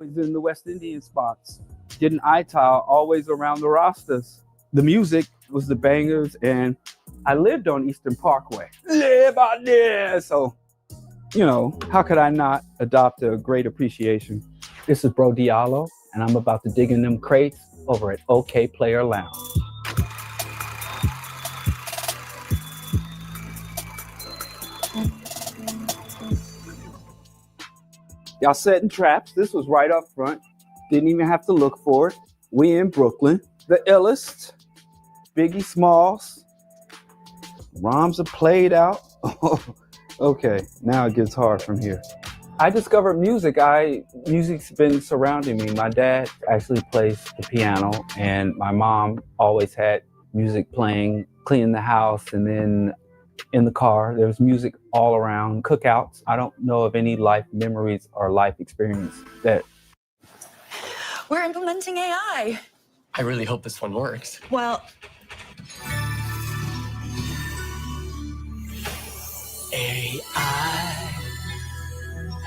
in the West Indian spots, getting eye tile always around the rosters. The music was the bangers, and I lived on Eastern Parkway. Live out there. So, how could I not adopt a great appreciation? This is BroDiallo, and I'm about to dig in them crates over at OK Player Lounge. Y'all setting traps. This was right up front. Didn't even have to look for it. We in Brooklyn. The illest. Biggie Smalls. Rhymes are played out. Okay, now it gets hard from here. I discovered music. Music's been surrounding me. My dad actually plays the piano, and my mom always had music playing, cleaning the house, and then in the car, there was music all around. Cookouts. I don't know of any life memories or life experience that. We're implementing AI. I really hope this one works. Well, AI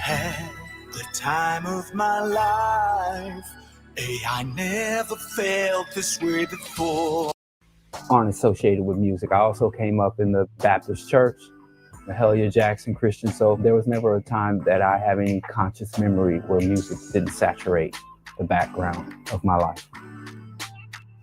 had the time of my life. AI never felt this way before. Aren't associated with music. I also came up in the Baptist church, the Hellier Jackson Christian. So there was never a time that I have any conscious memory where music didn't saturate the background of my life.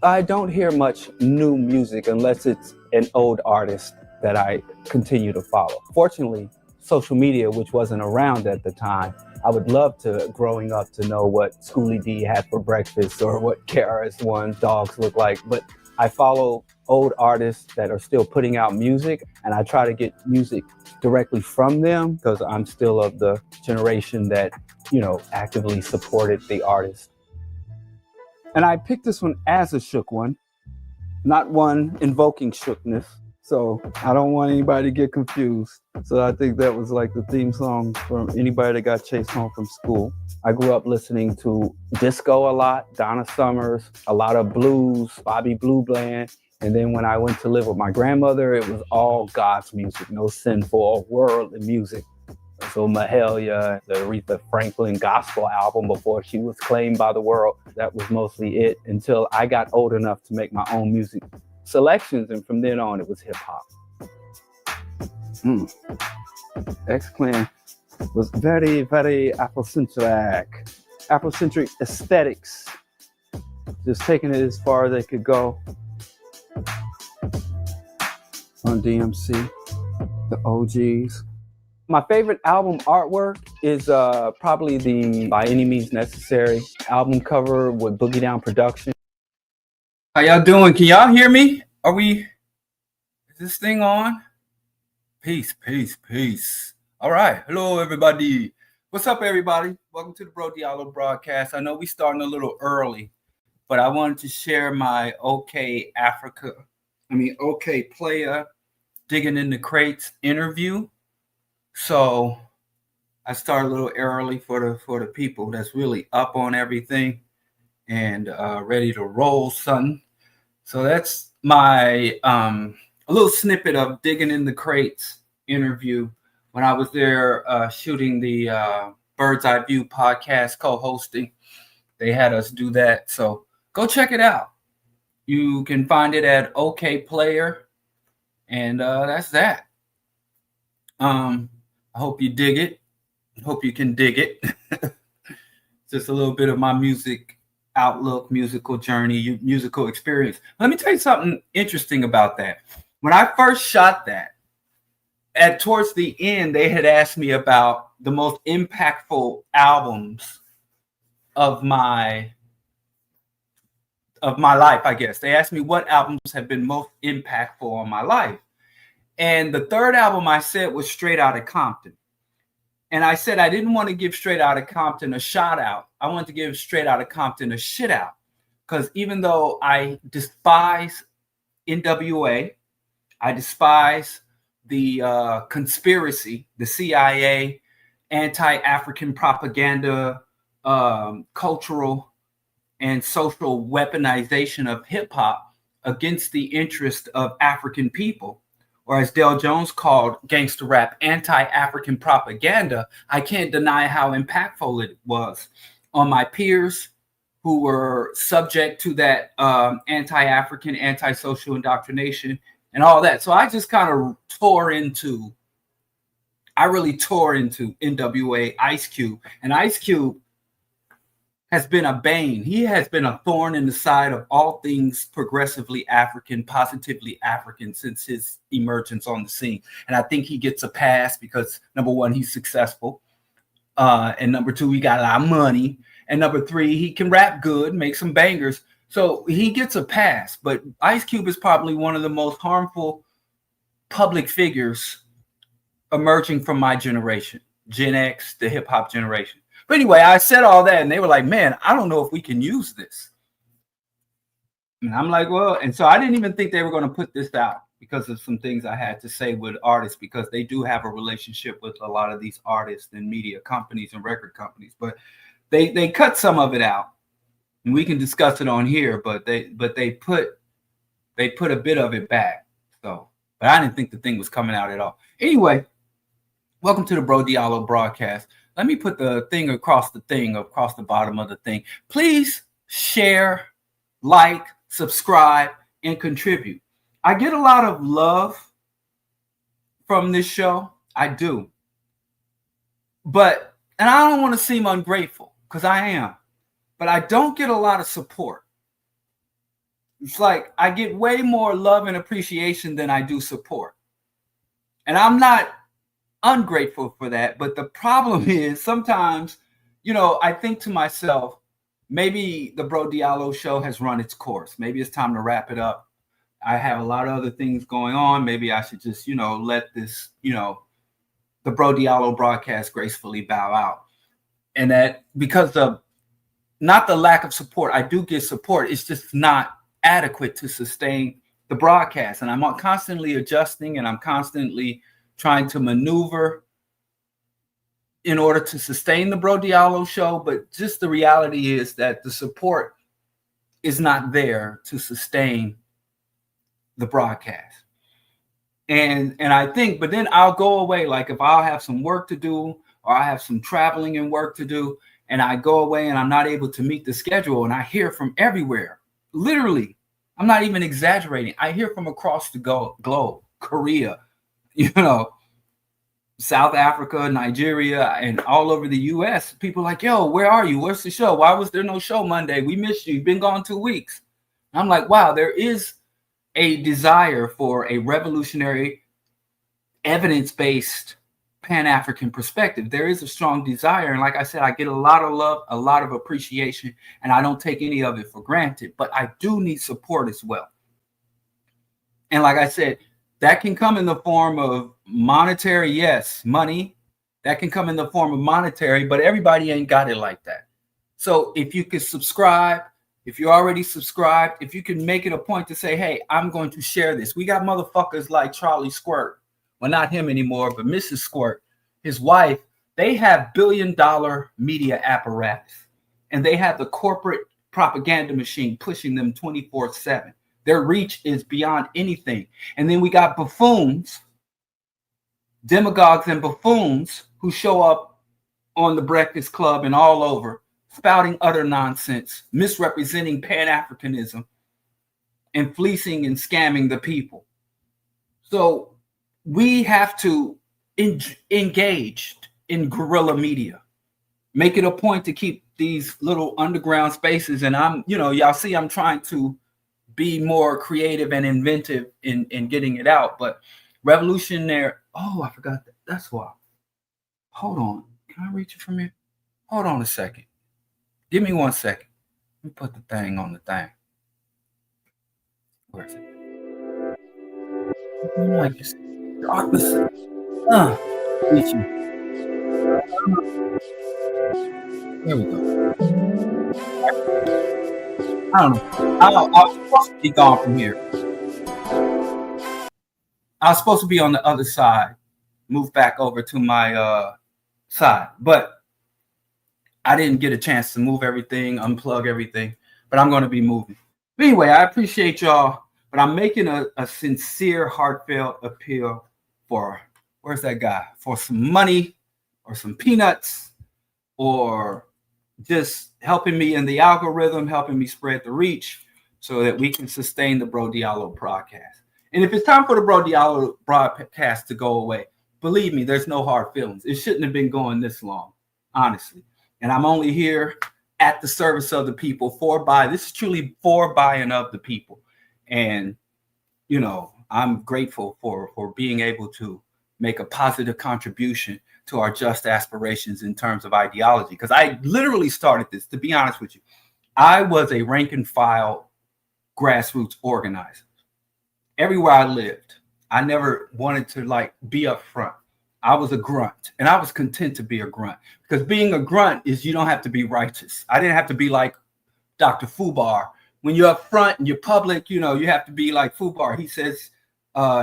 I don't hear much new music unless it's an old artist that I continue to follow. Fortunately, social media, which wasn't around at the time, I would love to, growing up, to know what Schoolie D had for breakfast or what KRS-One's dogs look like. But I follow old artists that are still putting out music, and I try to get music directly from them because I'm still of the generation that, actively supported the artist. And I picked this one as a shook one, not one invoking shookness. So I don't want anybody to get confused. So I think that was like the theme song for anybody that got chased home from school. I grew up listening to disco a lot, Donna Summers, a lot of blues, Bobby Blue Bland. And then when I went to live with my grandmother, it was all God's music, no sinful or worldly music. So Mahalia, the Aretha Franklin gospel album before she was claimed by the world, that was mostly it until I got old enough to make my own music selections, and from then on it was hip hop. X-Clan was very, very Afrocentric aesthetics, just taking it as far as they could go. On DMC, the OGs. My favorite album artwork is probably the By Any Means Necessary album cover with Boogie Down production. How y'all doing? Can y'all hear me? Is this thing on? Peace. All right. Hello, everybody. What's up, everybody? Welcome to the BroDiallo broadcast. I know we starting a little early, but I wanted to share my OK Player Digging in the Crates interview. So I started a little early for the people that's really up on everything and ready to roll, son. So that's my a little snippet of Digging in the Crates interview when I was there shooting the Bird's Eye View podcast co-hosting. They had us do that. So go check it out. You can find it at OK Player. And that's that. I hope you dig it. I hope you can dig it. Just a little bit of my music outlook, musical journey, musical experience. Let me tell you something interesting about that. When I first shot that, towards the end, they had asked me about the most impactful albums of my life, I guess. They asked me what albums have been most impactful on my life. And the third album I said was Straight Outta Compton. And I said I didn't want to give Straight Outta Compton a shout out. I wanted to give Straight Outta Compton a shit out. Because even though I despise NWA, I despise the conspiracy, the CIA, anti-African propaganda, cultural and social weaponization of hip hop against the interest of African people, or as Dale Jones called gangster rap, anti-African propaganda, I can't deny how impactful it was. on my peers who were subject to that anti-African, anti-social indoctrination and all that. So I just kind of really tore into NWA Ice Cube. And Ice Cube has been a bane. He has been a thorn in the side of all things progressively African, positively African since his emergence on the scene. And I think he gets a pass because, number one, he's successful. And number two, he got a lot of money. And number three, he can rap good, make some bangers. So he gets a pass. But Ice Cube is probably one of the most harmful public figures emerging from my generation, Gen X, the hip hop generation. But anyway, I said all that and they were like, man, I don't know if we can use this. And I'm like, well, and so I didn't even think they were going to put this out because of some things I had to say with artists, because they do have a relationship with a lot of these artists and media companies and record companies. But they cut some of it out, and we can discuss it on here. But they put a bit of it back. So, but I didn't think the thing was coming out at all. Anyway, welcome to the BroDiallo broadcast. Let me put the thing across the bottom of the thing. Please share, like, subscribe, and contribute. I get a lot of love from this show. I do. And I don't want to seem ungrateful, because I am. But I don't get a lot of support. It's like I get way more love and appreciation than I do support. And I'm not ungrateful for that. But the problem is sometimes, I think to myself, maybe the BroDiallo show has run its course. Maybe it's time to wrap it up. I have a lot of other things going on. Maybe I should just, let this, the BroDiallo broadcast gracefully bow out. And that because of not the lack of support, I do get support. It's just not adequate to sustain the broadcast. And I'm constantly adjusting and I'm constantly trying to maneuver in order to sustain the BroDiallo show. But just the reality is that the support is not there to sustain the broadcast. And I think, but then I'll go away. Like if I'll have some work to do or I have some traveling and work to do, and I go away and I'm not able to meet the schedule, and I hear from everywhere. Literally, I'm not even exaggerating. I hear from across the globe, Korea, South Africa, Nigeria, and all over the US. People like, yo, where are you? Where's the show? Why was there no show Monday? We missed you. You've been gone 2 weeks. And I'm like, wow, there is a desire for a revolutionary, evidence-based Pan-African perspective. There is a strong desire. And like I said, I get a lot of love, a lot of appreciation, and I don't take any of it for granted. But I do need support as well. And like I said, that can come in the form of monetary, yes, money. That can come in the form of monetary, but everybody ain't got it like that. So if you could subscribe, if you're already subscribed, if you can make it a point to say, hey, I'm going to share this. We got motherfuckers like Charlie Squirt. Well, not him anymore, but Mrs. Squirt, his wife. They have billion-dollar media apparatus, and they have the corporate propaganda machine pushing them 24/7. Their reach is beyond anything. And then we got buffoons, demagogues and buffoons who show up on the Breakfast Club and all over, spouting utter nonsense, misrepresenting Pan-Africanism, and fleecing and scamming the people. So we have to engage in guerrilla media. Make it a point to keep these little underground spaces. And y'all see I'm trying to be more creative and inventive in getting it out. But revolutionary, I forgot that. That's why. Hold on. Can I reach it from here? Hold on a second. Give me 1 second. Let me put the thing on the thing. Where is it? Like this darkness. Reach you. There we go. I don't know. I was supposed to be gone from here. I was supposed to be on the other side, move back over to my side, but I didn't get a chance to move everything, unplug everything, but I'm going to be moving. But anyway, I appreciate y'all, but I'm making a sincere, heartfelt appeal for, where's that guy? For some money or some peanuts or just helping me in the algorithm, helping me spread the reach so that we can sustain the BroDiallo broadcast. And if it's time for the BroDiallo broadcast to go away, believe me, there's no hard feelings. It shouldn't have been going this long, honestly. And I'm only here at the service of the people, this is truly for, by, and of the people. And, you know, I'm grateful for being able to make a positive contribution to our just aspirations in terms of ideology. Because I literally started this, to be honest with you. I was a rank and file grassroots organizer. Everywhere I lived, I never wanted to like be up front. I was a grunt, and I was content to be a grunt, because being a grunt is you don't have to be righteous. I didn't have to be like Dr. Fubar. When you're up front and you're public, you know, you have to be like Fubar. He says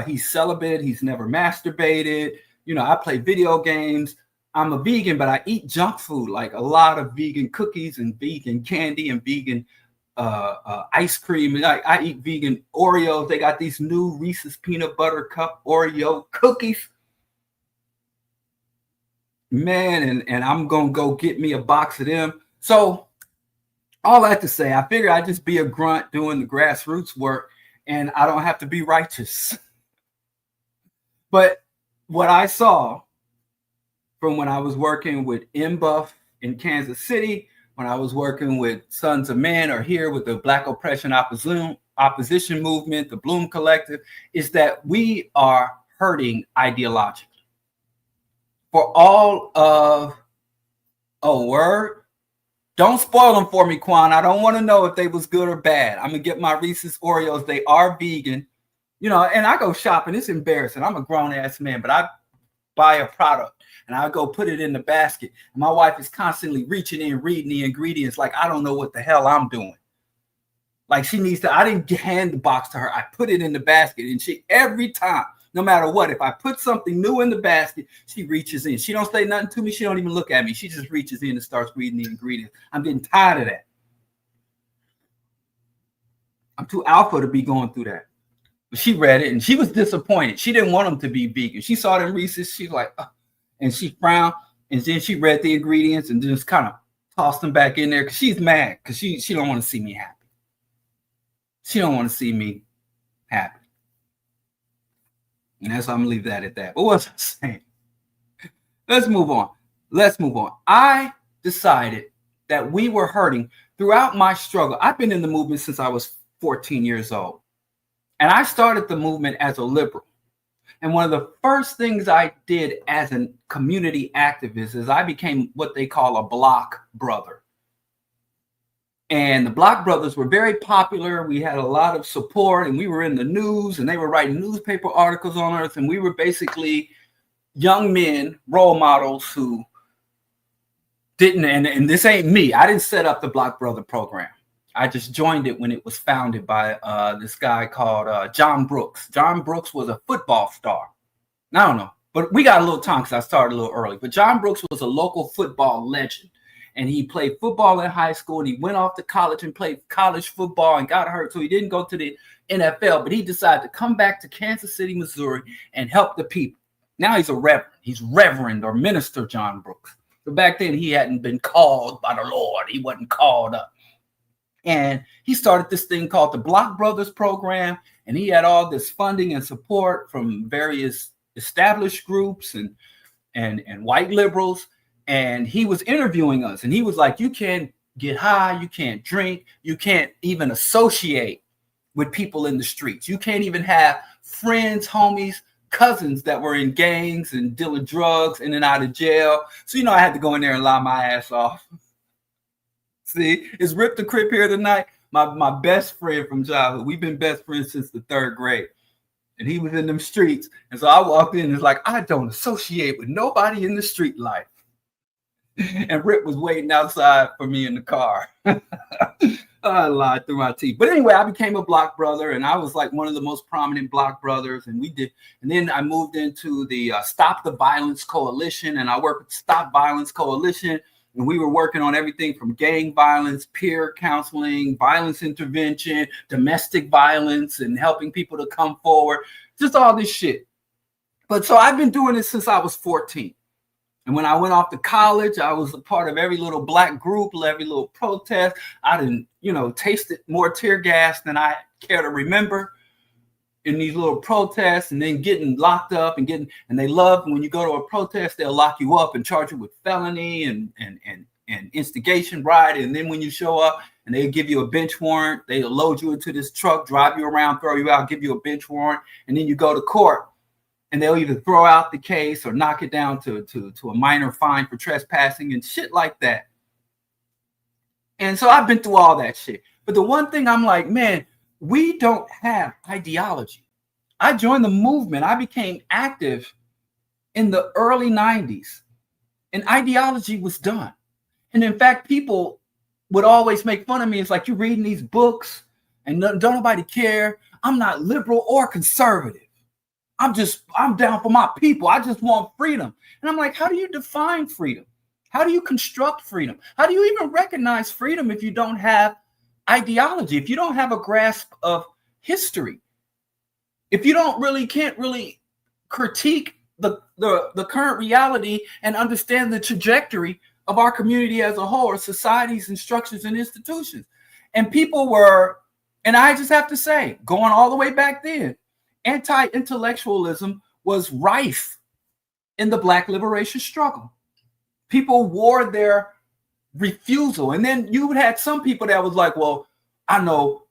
he's celibate. He's never masturbated. You know, I play video games. I'm a vegan, but I eat junk food, like a lot of vegan cookies and vegan candy and vegan ice cream. And I eat vegan Oreos. They got these new Reese's peanut butter cup Oreo cookies. Man, and I'm going to go get me a box of them. So all that to say, I figure I'd just be a grunt doing the grassroots work, and I don't have to be righteous. But what I saw from when I was working with MBuff in Kansas City, when I was working with Sons of Men, or here with the Black Oppression Opposition Movement, the Bloom Collective, is that we are hurting ideologically. For all of, word? Don't spoil them for me, Quan. I don't want to know if they was good or bad. I'm going to get my Reese's Oreos. They are vegan. You know, and I go shopping. It's embarrassing. I'm a grown-ass man, but I buy a product, and I go put it in the basket. And my wife is constantly reaching in, reading the ingredients like I don't know what the hell I'm doing. Like she needs to, I didn't hand the box to her. I put it in the basket, and she, every time, no matter what, if I put something new in the basket, she reaches in. She don't say nothing to me. She don't even look at me. She just reaches in and starts reading the ingredients. I'm getting tired of that. I'm too alpha to be going through that. But she read it, and she was disappointed. She didn't want them to be vegan. She saw them Reese's. She's like, and she frowned, and then she read the ingredients and just kind of tossed them back in there because she's mad because she don't want to see me happy. She don't want to see me happy. And that's why I'm going to leave that at that. But what's I saying? Let's move on. I decided that we were hurting throughout my struggle. I've been in the movement since I was 14 years old. And I started the movement as a liberal. And one of the first things I did as a community activist is I became what they call a block brother. And the Block Brothers were very popular. We had a lot of support, and we were in the news, and they were writing newspaper articles on us. And we were basically young men, role models who didn't, and this ain't me. I didn't set up the Block Brother program. I just joined it when it was founded by this guy called John Brooks. John Brooks was a football star. I don't know, but we got a little time because I started a little early. But John Brooks was a local football legend. And he played football in high school, and he went off to college and played college football and got hurt. So he didn't go to the NFL, but he decided to come back to Kansas City, Missouri, and help the people. Now he's a reverend. He's Reverend or Minister John Brooks. But back then he hadn't been called by the Lord. He wasn't called up. And he started this thing called the Block Brothers program. And he had all this funding and support from various established groups and white liberals. And he was interviewing us, and he was like, you can't get high, you can't drink, you can't even associate with people in the streets. You can't even have friends, homies, cousins that were in gangs and dealing drugs in and out of jail. So, you know, I had to go in there and lie my ass off. See, is Rip the Crip here tonight? My best friend from childhood. We've been best friends since the 3rd grade. And he was in them streets. And so I walked in and it's like, I don't associate with nobody in the street life. And Rip was waiting outside for me in the car. I lied through my teeth. But anyway, I became a Block Brother, and I was like one of the most prominent Block Brothers. And then I moved into the Stop the Violence Coalition, and I worked with Stop Violence Coalition. And we were working on everything from gang violence, peer counseling, violence intervention, domestic violence, and helping people to come forward. Just all this shit. But so I've been doing this since I was 14. And when I went off to college, I was a part of every little black group, every little protest. I didn't, tasted more tear gas than I care to remember in these little protests, and then getting locked up and they love when you go to a protest, they'll lock you up and charge you with felony and instigation, right? And then when you show up and they give you a bench warrant, they'll load you into this truck, drive you around, throw you out, give you a bench warrant, and then you go to court. And they'll either throw out the case or knock it down to a minor fine for trespassing and shit like that. And so I've been through all that shit. But the one thing I'm like, man, we don't have ideology. I joined the movement. I became active in the early 90s. And ideology was done. And in fact, people would always make fun of me. It's like, you're reading these books and don't nobody care. I'm not liberal or conservative. I'm down for my people. I just want freedom. And I'm like, how do you define freedom? How do you construct freedom? How do you even recognize freedom if you don't have ideology, if you don't have a grasp of history, if you can't really critique the current reality and understand the trajectory of our community as a whole, or societies and structures and institutions? And people were, and I just have to say, going all the way back then, anti-intellectualism was rife in the Black liberation struggle. People wore their refusal. And then you had some people that was like, well, I know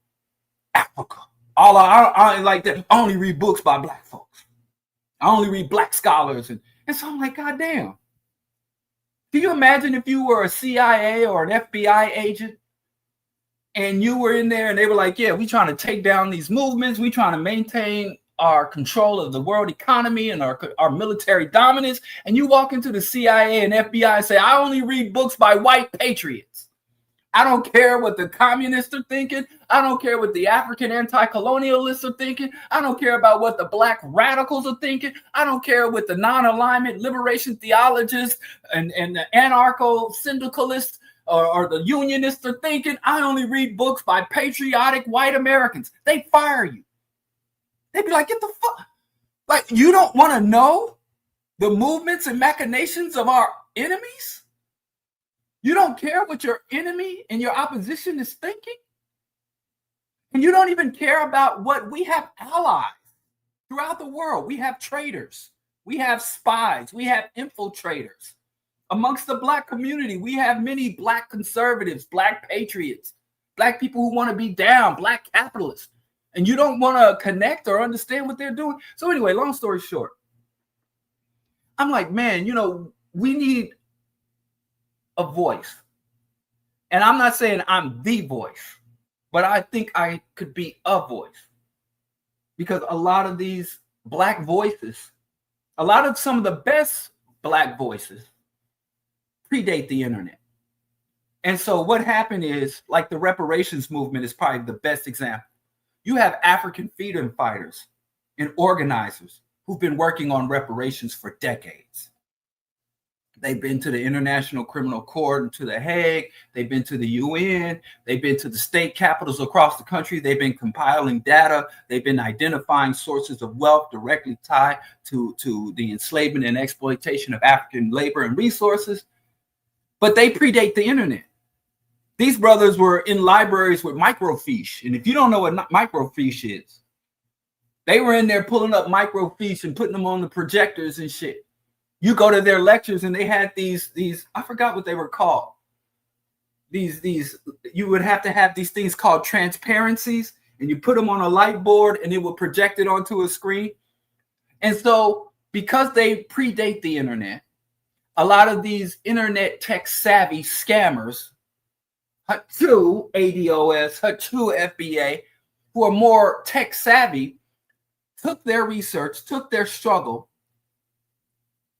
Africa. I like that. I only read books by Black folks. I only read Black scholars. And so I'm like, God damn. Can you imagine if you were a CIA or an FBI agent and you were in there and they were like, yeah, we trying to take down these movements. We trying to maintain our control of the world economy and our military dominance. And you walk into the CIA and FBI and say, I only read books by white patriots. I don't care what the communists are thinking. I don't care what the African anti-colonialists are thinking. I don't care about what the Black radicals are thinking. I don't care what the non-alignment liberation theologists and the anarcho-syndicalists or the unionists are thinking. I only read books by patriotic white Americans. They fire you. They'd be like, get the fuck. Like, you don't want to know the movements and machinations of our enemies? You don't care what your enemy and your opposition is thinking? And you don't even care about what we have allies throughout the world. We have traitors. We have spies. We have infiltrators. Amongst the Black community, we have many Black conservatives, Black patriots, Black people who want to be down, Black capitalists. And you don't want to connect or understand what they're doing. So anyway, long story short, I'm like, man, we need a voice. And I'm not saying I'm the voice, but I think I could be a voice. Because a lot of these Black voices, a lot of some of the best Black voices predate the internet. And so what happened is, like, the reparations movement is probably the best example. You have African freedom fighters and organizers who've been working on reparations for decades. They've been to the International Criminal Court and to The Hague. They've been to the UN. They've been to the state capitals across the country. They've been compiling data. They've been identifying sources of wealth directly tied to the enslavement and exploitation of African labor and resources. But they predate the internet. These brothers were in libraries with microfiche. And if you don't know what microfiche is, they were in there pulling up microfiche and putting them on the projectors and shit. You go to their lectures and they had these, I forgot what they were called. You would have to have these things called transparencies, and you put them on a light board and it would project it onto a screen. And so because they predate the internet, a lot of these internet tech savvy scammers, to ADOS, to FBA, who are more tech savvy, took their research, took their struggle,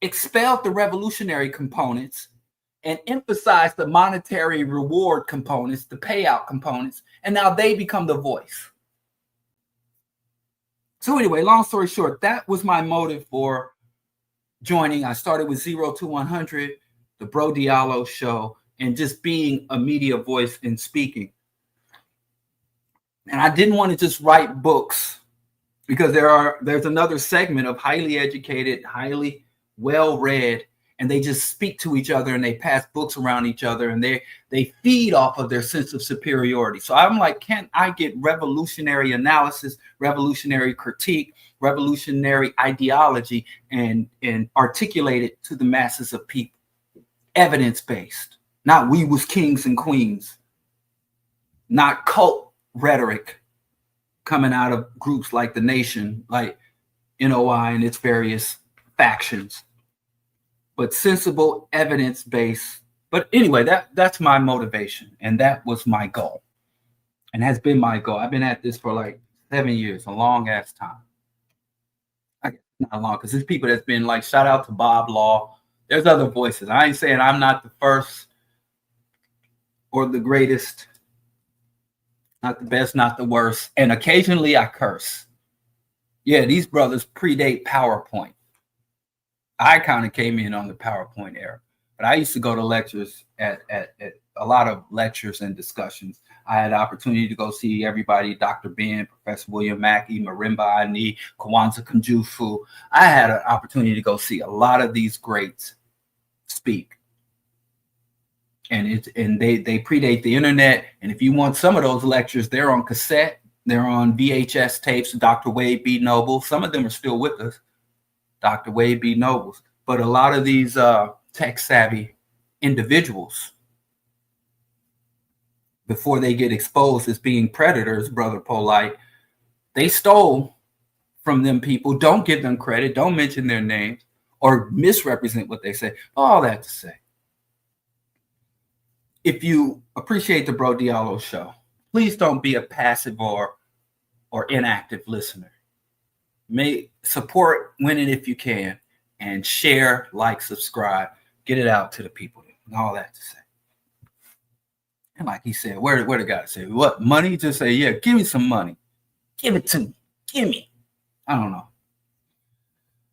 expelled the revolutionary components, and emphasized the monetary reward components, the payout components, and now they become the voice. So anyway, long story short, that was my motive for joining. I started with 0 to 100, the BroDiallo show, and just being a media voice and speaking. And I didn't want to just write books, because there's another segment of highly educated, highly well-read, and they just speak to each other and they pass books around each other and they feed off of their sense of superiority. So I'm like, can I get revolutionary analysis, revolutionary critique, revolutionary ideology, and articulate it to the masses of people? Evidence-based, not we was kings and queens, not cult rhetoric coming out of groups like the Nation, like NOI and its various factions, but sensible, evidence-based. But anyway, that's my motivation, and that was my goal, and has been my goal. I've been at this for like 7 years, a long ass time. Not long, because there's people that's been like, shout out to Bob Law. There's other voices. I ain't saying I'm not the first or the greatest, not the best, not the worst. And occasionally I curse. Yeah, these brothers predate PowerPoint. I kind of came in on the PowerPoint era, but I used to go to lectures at a lot of lectures and discussions. I had the opportunity to go see everybody, Dr. Ben, Professor William Mackey, Marimba Ani, Kwanzaa Kunjufu. I had an opportunity to go see a lot of these greats speak. And they predate the internet. And if you want some of those lectures, they're on cassette, they're on VHS tapes, Dr. Wade B. Noble. Some of them are still with us, Dr. Wade B. Nobles. But a lot of these tech-savvy individuals, before they get exposed as being predators, Brother Polite, they stole from them people. Don't give them credit. Don't mention their names or misrepresent what they say. All that to say, if you appreciate the BroDiallo show, please don't be a passive or inactive listener. May support Winning if you can, and share, like, subscribe, get it out to the people, and all that to say. And like he said, where the guy say, what, money? Just say, yeah, give me some money. Give it to me. Give me. I don't know.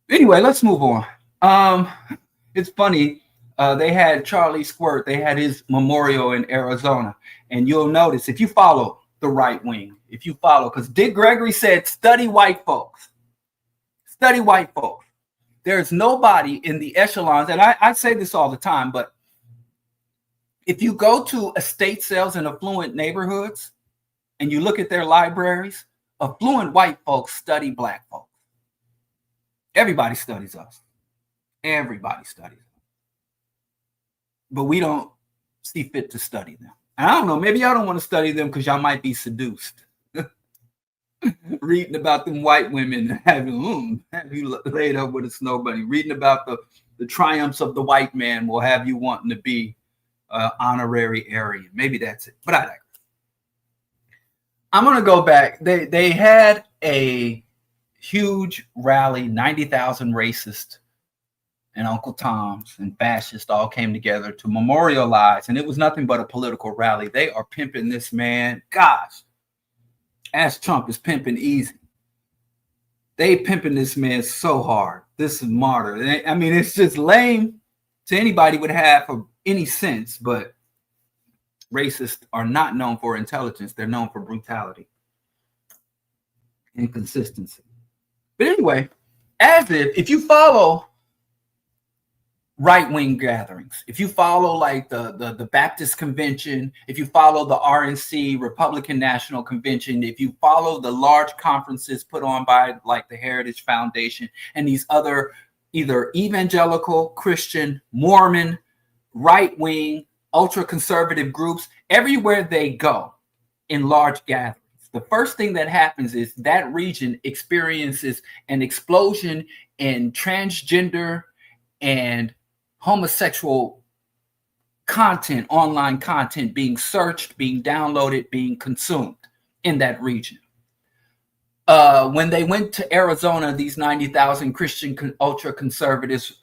Anyway, let's move on. It's funny. They had Charlie Squirt. They had his memorial in Arizona. And you'll notice, if you follow the right wing, if you follow, because Dick Gregory said, study white folks. Study white folks. There's nobody in the echelons, and I say this all the time, but if you go to estate sales in affluent neighborhoods and you look at their libraries, affluent white folks study black folks. Everybody studies us. Everybody studies us. But we don't see fit to study them. And I don't know, maybe y'all don't want to study them because y'all might be seduced. Reading about them white women having you laid up with a snow bunny. Reading about the triumphs of the white man will have you wanting to be honorary Aryan. Maybe that's it. But I digress. I'm going to go back. They had a huge rally, 90,000 racists and Uncle Toms and fascists all came together to memorialize, and it was nothing but a political rally. They are pimping this man. Gosh, as Trump is pimping easy. They pimping this man so hard. This is martyr. I mean, it's just lame to anybody would have any sense, but racists are not known for intelligence. They're known for brutality and consistency. But anyway, as if you follow right-wing gatherings, if you follow like the Baptist Convention, if you follow the RNC, Republican National Convention, if you follow the large conferences put on by like the Heritage Foundation and these other either evangelical, Christian, Mormon, right-wing, ultra-conservative groups, everywhere they go in large gatherings, the first thing that happens is that region experiences an explosion in transgender and homosexual content, online content being searched, being downloaded, being consumed in that region. When they went to Arizona, these 90,000 Christian ultra-conservatives,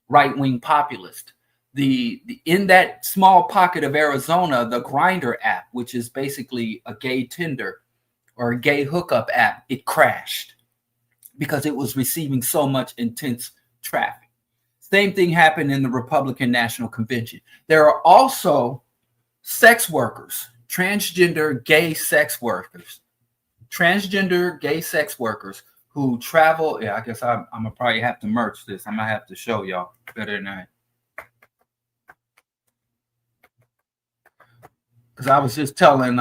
right-wing populists, in that small pocket of Arizona, the Grindr app, which is basically a gay Tinder or a gay hookup app, it crashed because it was receiving so much intense traffic. Same thing happened in the Republican National Convention. There are also sex workers, transgender gay sex workers who travel. Yeah, I guess I'm gonna probably have to merch this. I'm gonna have to show y'all better than that. Because I was just telling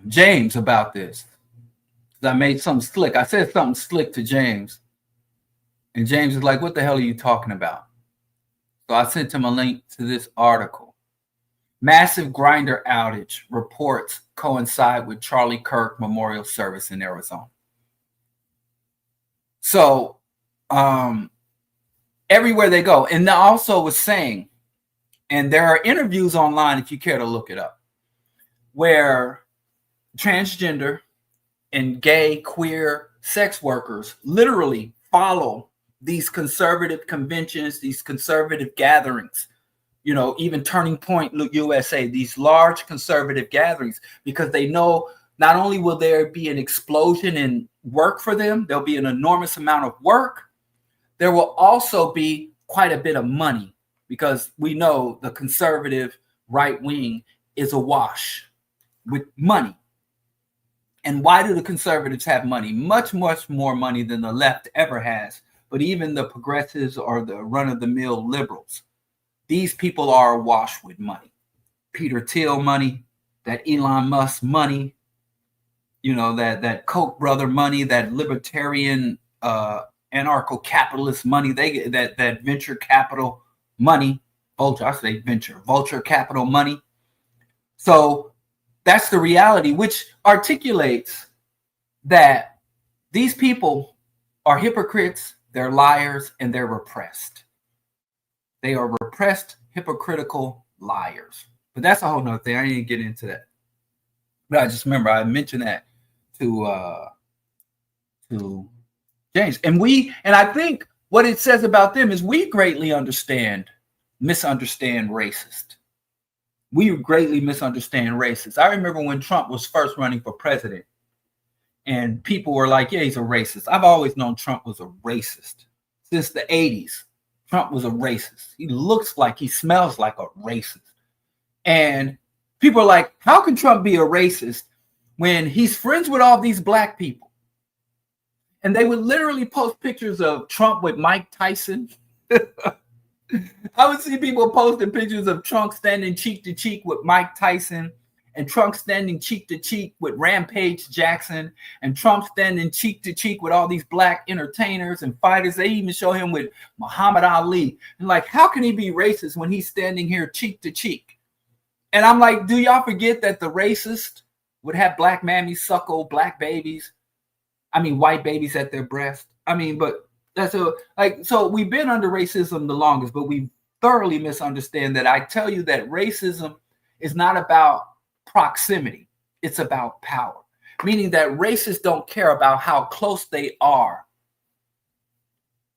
James about this. I made something slick. I said something slick to James, and James is like, "What the hell are you talking about?" So I sent him a link to this article. Massive grinder outage reports coincide with Charlie Kirk memorial service in Arizona. So everywhere they go, and I also was saying, and there are interviews online if you care to look it up, where transgender and gay, queer sex workers literally follow these conservative conventions, these conservative gatherings, you know, even Turning Point USA, these large conservative gatherings, because they know not only will there be an explosion in work for them, there'll be an enormous amount of work, there will also be quite a bit of money, because we know the conservative right wing is awash with money. And why do the conservatives have money? Much, much more money than the left ever has. But even the progressives or the run-of-the-mill liberals, these people are awash with money. Peter Thiel money, that Elon Musk money, you know, that Koch brother money, that libertarian anarcho-capitalist money, they get that venture capital money, vulture capital money. So that's the reality, which articulates that these people are hypocrites, they're liars, and they're repressed. They are repressed, hypocritical liars. But that's a whole nother thing. I didn't get into that. But I just remember I mentioned that to James. And I think what it says about them is we greatly misunderstand racist. We greatly misunderstand racist. I remember when Trump was first running for president, and people were like, yeah, he's a racist. I've always known Trump was a racist. Since the 80s, Trump was a racist. He looks like, he smells like a racist. And people are like, how can Trump be a racist when he's friends with all these black people? And they would literally post pictures of Trump with Mike Tyson. I would see people posting pictures of Trump standing cheek to cheek with Mike Tyson, and Trump standing cheek to cheek with Rampage Jackson, and Trump standing cheek to cheek with all these black entertainers and fighters. They even show him with Muhammad Ali. And like, how can he be racist when he's standing here cheek to cheek? And I'm like, do y'all forget that the racist would have black mammies suckle black babies? I mean, white babies at their breast. I mean, but that's so we've been under racism the longest, but we thoroughly misunderstand that. I tell you that racism is not about proximity. It's about power, meaning that racists don't care about how close they are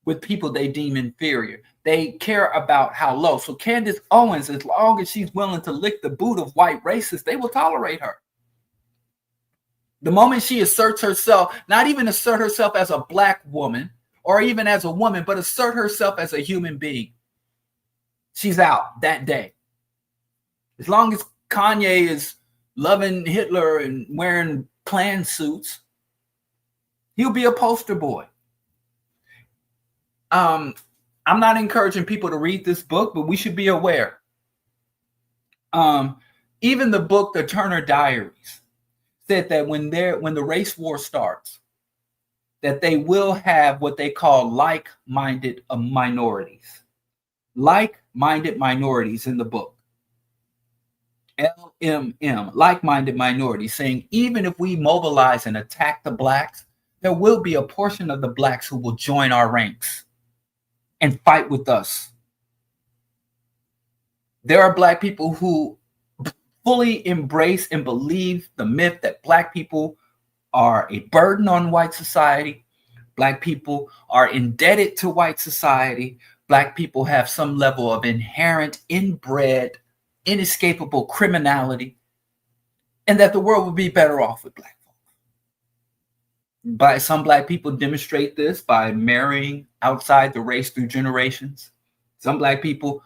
with people they deem inferior. They care about how low. So Candace Owens, as long as she's willing to lick the boot of white racists, they will tolerate her. The moment she asserts herself, not even assert herself as a black woman or even as a woman, but assert herself as a human being, she's out that day. As long as Kanye is loving Hitler and wearing Klan suits, he'll be a poster boy. I'm not encouraging people to read this book, but we should be aware. Even the book, The Turner Diaries, said that when the race war starts, that they will have what they call like-minded minorities. Like-minded minorities in the book. LMM, like-minded minorities, saying even if we mobilize and attack the blacks, there will be a portion of the blacks who will join our ranks and fight with us. There are black people who fully embrace and believe the myth that black people are a burden on white society. Black people are indebted to white society. Black people have some level of inherent, inbred, inescapable criminality, and that the world would be better off with black folks. Some black people demonstrate this by marrying outside the race through generations. Some black people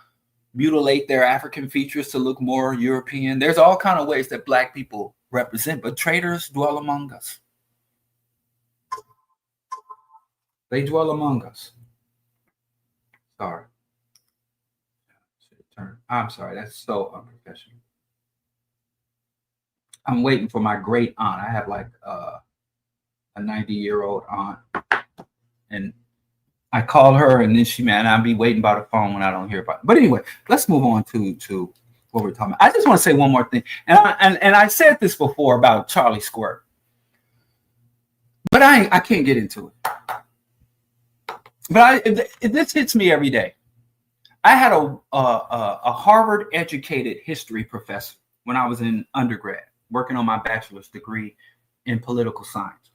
mutilate their African features to look more European. There's all kind of ways that Black people represent, but traitors dwell among us. They dwell among us. Sorry. I'm sorry. That's so unprofessional. I'm waiting for my great aunt. I have like a 90-year-old aunt, and I call her, and then I'll be waiting by the phone when I don't hear about it. But anyway, let's move on to what we're talking about. I just want to say one more thing, and I said this before about Charlie Squirt, but I can't get into it. But this hits me every day. I had a Harvard-educated history professor when I was in undergrad, working on my bachelor's degree in political science.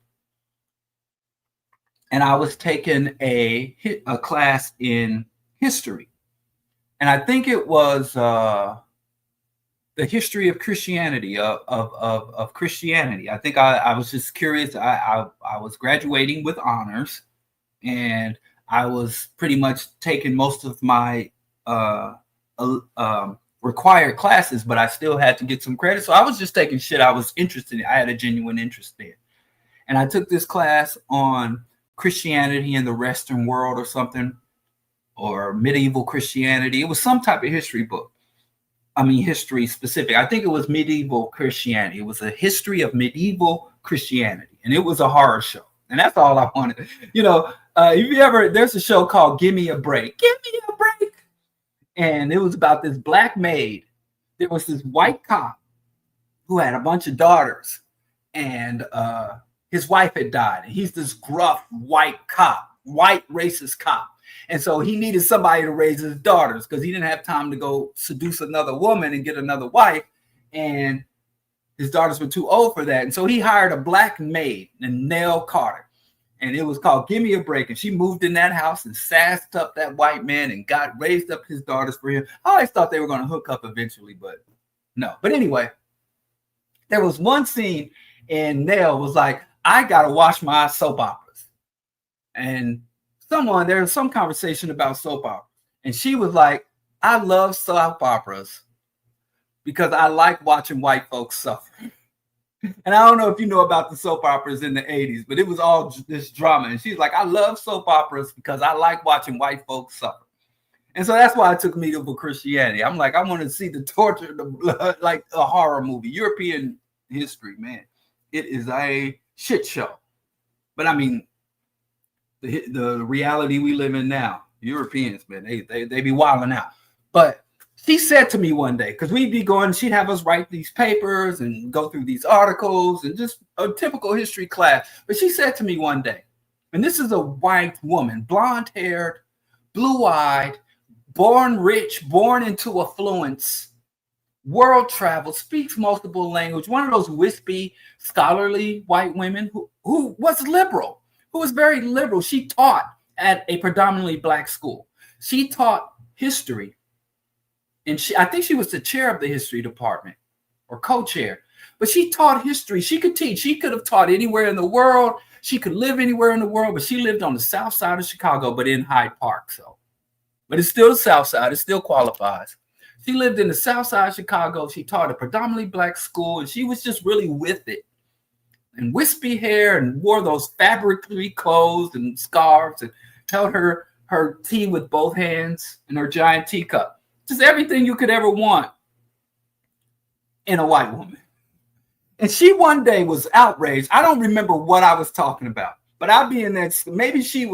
And I was taking a class in history. And I think it was the history of Christianity, of Christianity. I think I was just curious. I was graduating with honors, and I was pretty much taking most of my required classes, but I still had to get some credit. So I was just taking shit I was interested in. I had a genuine interest in. And I took this class on Christianity in the Western world or something, or medieval Christianity. It was some type of history book. I mean, history specific. I think it was medieval Christianity. It was a history of medieval Christianity. And it was a horror show. And that's all I wanted. You know, if you ever, there's a show called Give Me a Break. Give me a break. And it was about this black maid. There was this white cop who had a bunch of daughters, and his wife had died. And he's this gruff white cop, white racist cop. And so he needed somebody to raise his daughters because he didn't have time to go seduce another woman and get another wife. And his daughters were too old for that. And so he hired a black maid named Nell Carter. And it was called Give Me a Break. And she moved in that house and sassed up that white man and raised up his daughters for him. I always thought they were going to hook up eventually, but no. But anyway, there was one scene, and Nell was like, I got to watch my soap operas. And there was some conversation about soap operas. And she was like, I love soap operas because I like watching white folks suffer. And I don't know if you know about the soap operas in the 80s, but it was all this drama. And she's like, I love soap operas because I like watching white folks suffer. And so that's why I took medieval Christianity. I'm like, I want to see the torture, the blood, like a horror movie. European history, man. It is a shit show. But I mean, the reality we live in now, Europeans, man, they be wilding out. But she said to me one day, because we'd be going, she'd have us write these papers and go through these articles and just a typical history class. But she said to me one day, and this is a white woman, blonde-haired, blue-eyed, born rich, born into affluence, world travel, speaks multiple languages, one of those wispy, scholarly white women who was liberal, who was very liberal. She taught at a predominantly black school. She taught history. And I think she was the chair of the history department or co-chair, but she taught history. She could teach. She could have taught anywhere in the world. She could live anywhere in the world, but she lived on the south side of Chicago, but in Hyde Park. But it's still the south side. It still qualifies. She lived in the south side of Chicago. She taught a predominantly black school, and she was just really with it. And wispy hair, and wore those fabric-y clothes and scarves, and held her tea with both hands and her giant teacup. Just everything you could ever want in a white woman. And she one day was outraged. I don't remember what I was talking about, but I'd be in that. Maybe she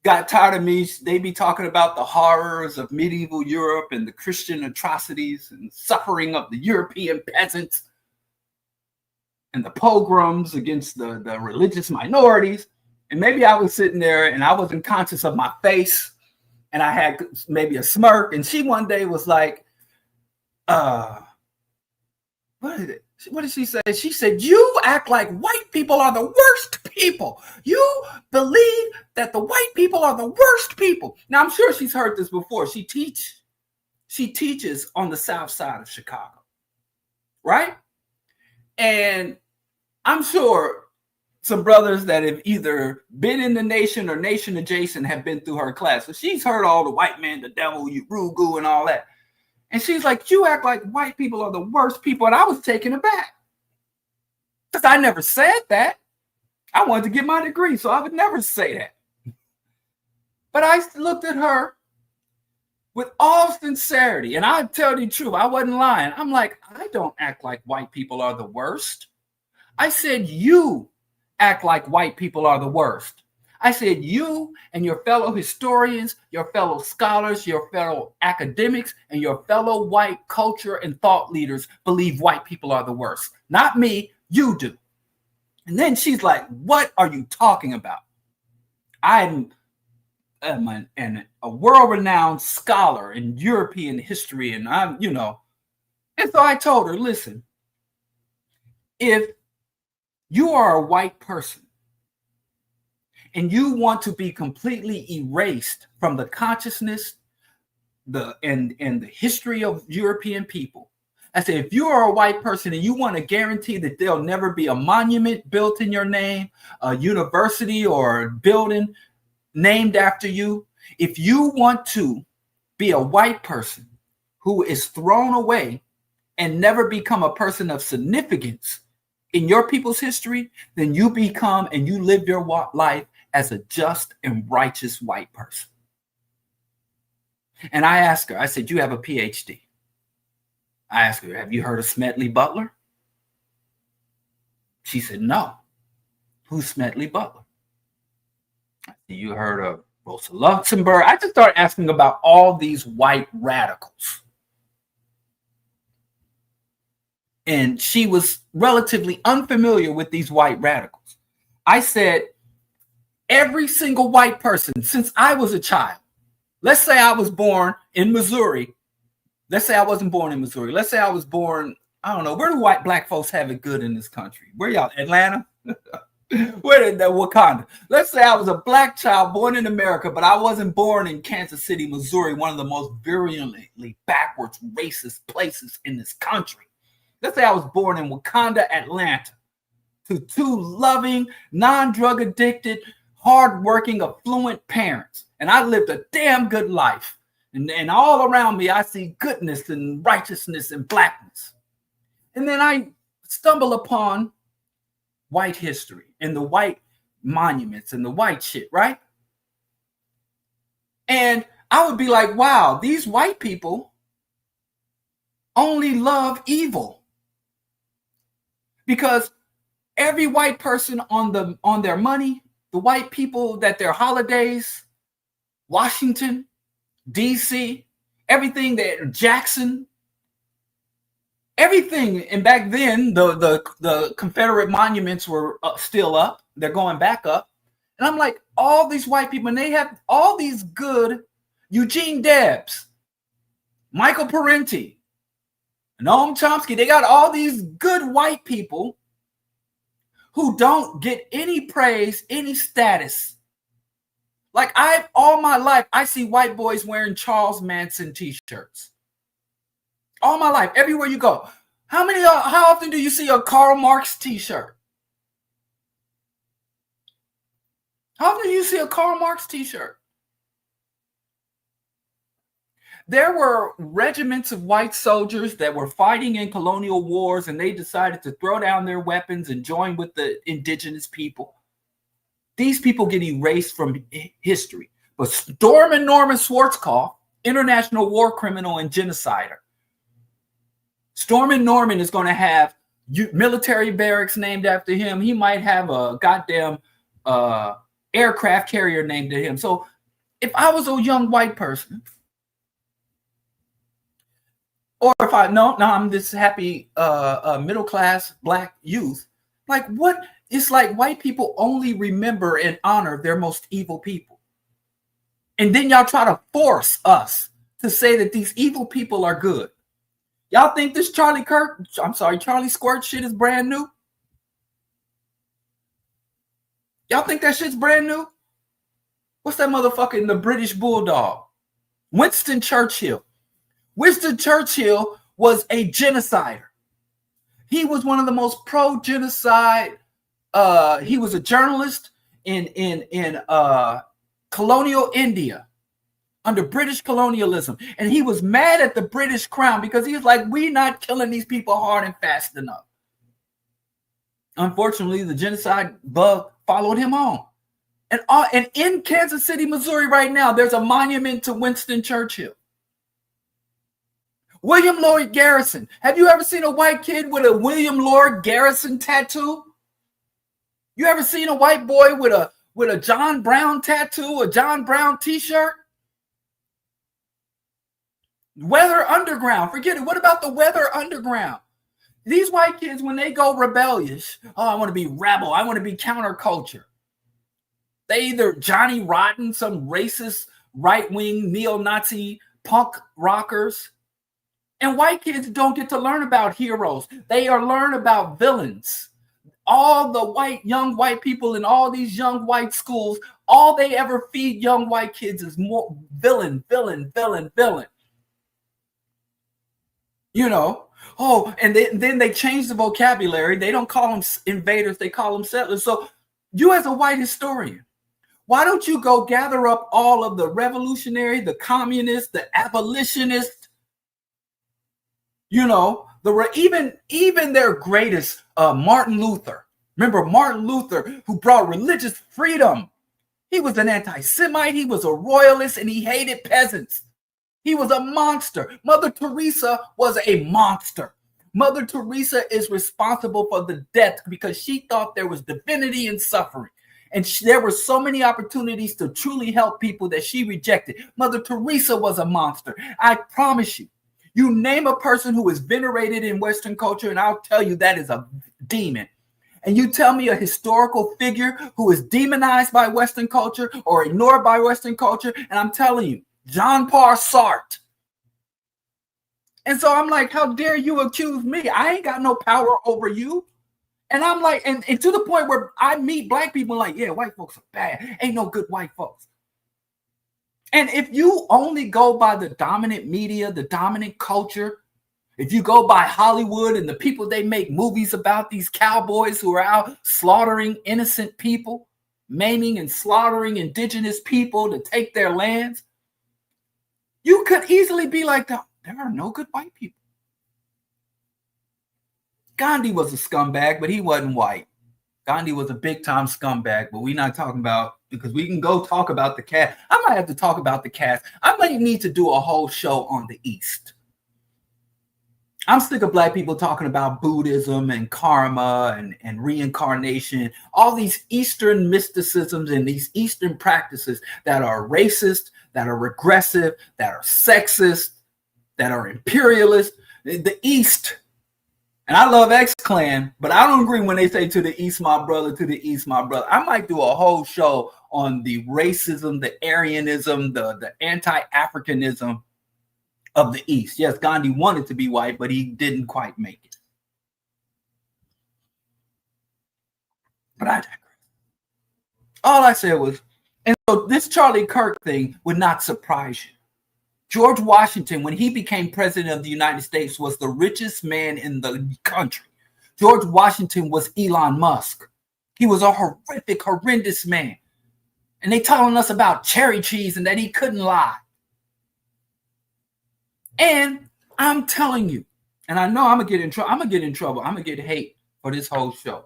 got tired of me. They'd be talking about the horrors of medieval Europe and the Christian atrocities and suffering of the European peasants and the pogroms against the religious minorities. And maybe I was sitting there and I wasn't conscious of my face. And I had maybe a smirk, and she one day was like, what did she say? She said, you act like white people are the worst people. You believe that the white people are the worst people. Now, I'm sure she's heard this before. She teaches on the south side of Chicago, right? And I'm sure some brothers that have either been in the nation or nation adjacent have been through her class. So she's heard all the white man, the devil, you Rugu and all that. And she's like, you act like white people are the worst people. And I was taken aback because I never said that. I wanted to get my degree, so I would never say that. But I looked at her with all sincerity, and I tell you the truth, I wasn't lying. I'm like, I don't act like white people are the worst. I said, you act like white people are the worst. I said, you and your fellow historians, your fellow scholars, your fellow academics, and your fellow white culture and thought leaders believe white people are the worst. Not me, you do. And then she's like, what are you talking about? I'm a world-renowned scholar in European history, and I'm, you know. And so I told her, listen, if you are a white person and you want to be completely erased from the consciousness and the history of European people, I said, if you are a white person and you want to guarantee that there'll never be a monument built in your name, a university or a building named after you, if you want to be a white person who is thrown away and never become a person of significance in your people's history, then you become and you live your life as a just and righteous white person. And I asked her, I said, you have a PhD. I asked her, have you heard of Smedley Butler? She said, no. Who's Smedley Butler? I said, you heard of Rosa Luxemburg? I just started asking about all these white radicals. And she was relatively unfamiliar with these white radicals. I said, every single white person since I was a child, let's say I was born in Missouri. Let's say I wasn't born in Missouri. Let's say I was born, I don't know, where do black folks have it good in this country? Where y'all, Atlanta? Where did that Wakanda? Let's say I was a black child born in America, but I wasn't born in Kansas City, Missouri, one of the most virulently backwards racist places in this country. Let's say I was born in Wakanda, Atlanta, to two loving, non-drug addicted, hardworking, affluent parents. And I lived a damn good life. And all around me, I see goodness and righteousness and blackness. And then I stumble upon white history and the white monuments and the white shit, right? And I would be like, wow, these white people only love evil. Because every white person on their money, the white people that their holidays, Washington, DC, everything that Jackson, everything. And back then, the Confederate monuments were still up. They're going back up. And I'm like, all these white people, and they have all these good Eugene Debs, Michael Parenti, Noam Chomsky. They got all these good white people who don't get any praise, any status. Like all my life, I see white boys wearing Charles Manson t-shirts. All my life, everywhere you go. How often do you see a Karl Marx t-shirt? How often do you see a Karl Marx t-shirt? There were regiments of white soldiers that were fighting in colonial wars, and they decided to throw down their weapons and join with the indigenous people. These people get erased from history. But Norman Schwarzkopf, international war criminal and genocider, Stormin' Norman is going to have military barracks named after him. He might have a goddamn aircraft carrier named after him. So if I was a young white person, or if I'm this happy middle class black youth, like what? It's like white people only remember and honor their most evil people. And then y'all try to force us to say that these evil people are good. Y'all think this Charlie Squirt shit is brand new? Y'all think that shit's brand new? What's that motherfucker in the British Bulldog? Winston Churchill. Winston Churchill was a genocider. He was one of the most pro-genocide he was a journalist in colonial India under British colonialism. And he was mad at the British crown because he was like, we're not killing these people hard and fast enough. Unfortunately, the genocide bug followed him on. And in Kansas City, Missouri right now, there's a monument to Winston Churchill. William Lloyd Garrison. Have you ever seen a white kid with a William Lloyd Garrison tattoo? You ever seen a white boy with a John Brown tattoo, a John Brown t-shirt? Weather Underground. Forget it. What about the Weather Underground? These white kids, when they go rebellious, I want to be rebel. I want to be counterculture. They either Johnny Rotten, some racist, right-wing, neo-Nazi punk rockers. And white kids don't get to learn about heroes. They learn about villains. All the young white people in all these young white schools, all they ever feed young white kids is more villain. You know? Oh, and then they change the vocabulary. They don't call them invaders. They call them settlers. So you as a white historian, why don't you go gather up all of the revolutionary, the communists, the abolitionists, you know, even their greatest, Martin Luther. Remember Martin Luther, who brought religious freedom. He was an anti-Semite. He was a royalist, and he hated peasants. He was a monster. Mother Teresa was a monster. Mother Teresa is responsible for the death because she thought there was divinity in suffering. And there were so many opportunities to truly help people that she rejected. Mother Teresa was a monster. I promise you. You name a person who is venerated in Western culture, and I'll tell you that is a demon. And you tell me a historical figure who is demonized by Western culture or ignored by Western culture, and I'm telling you, Jean-Paul Sartre. And so I'm like, how dare you accuse me? I ain't got no power over you. And I'm like, and to the point where I meet black people like, yeah, white folks are bad. Ain't no good white folks. And if you only go by the dominant media, the dominant culture, if you go by Hollywood and the people they make movies about, these cowboys who are out slaughtering innocent people, maiming and slaughtering indigenous people to take their lands, you could easily be like, there are no good white people. Gandhi was a scumbag, but he wasn't white. Gandhi was a big-time scumbag, but we're not talking about, because we can go talk about the caste. I might have to talk about the caste. I might need to do a whole show on the East. I'm sick of black people talking about Buddhism and karma and reincarnation, all these Eastern mysticisms and these Eastern practices that are racist, that are regressive, that are sexist, that are imperialist. The East. And I love X-Clan, but I don't agree when they say to the East, my brother, to the East, my brother. I might do a whole show on the racism, the Aryanism, the anti-Africanism of the East. Yes, Gandhi wanted to be white, but he didn't quite make it. But I digress. All I said was, and so this Charlie Kirk thing would not surprise you. George Washington, when he became president of the United States, was the richest man in the country. George Washington was Elon Musk. He was a horrific, horrendous man. And they telling us about cherry cheese and that he couldn't lie. And I'm telling you, and I know I'm going to get in trouble. I'm going to get in trouble. I'm going to get hate for this whole show.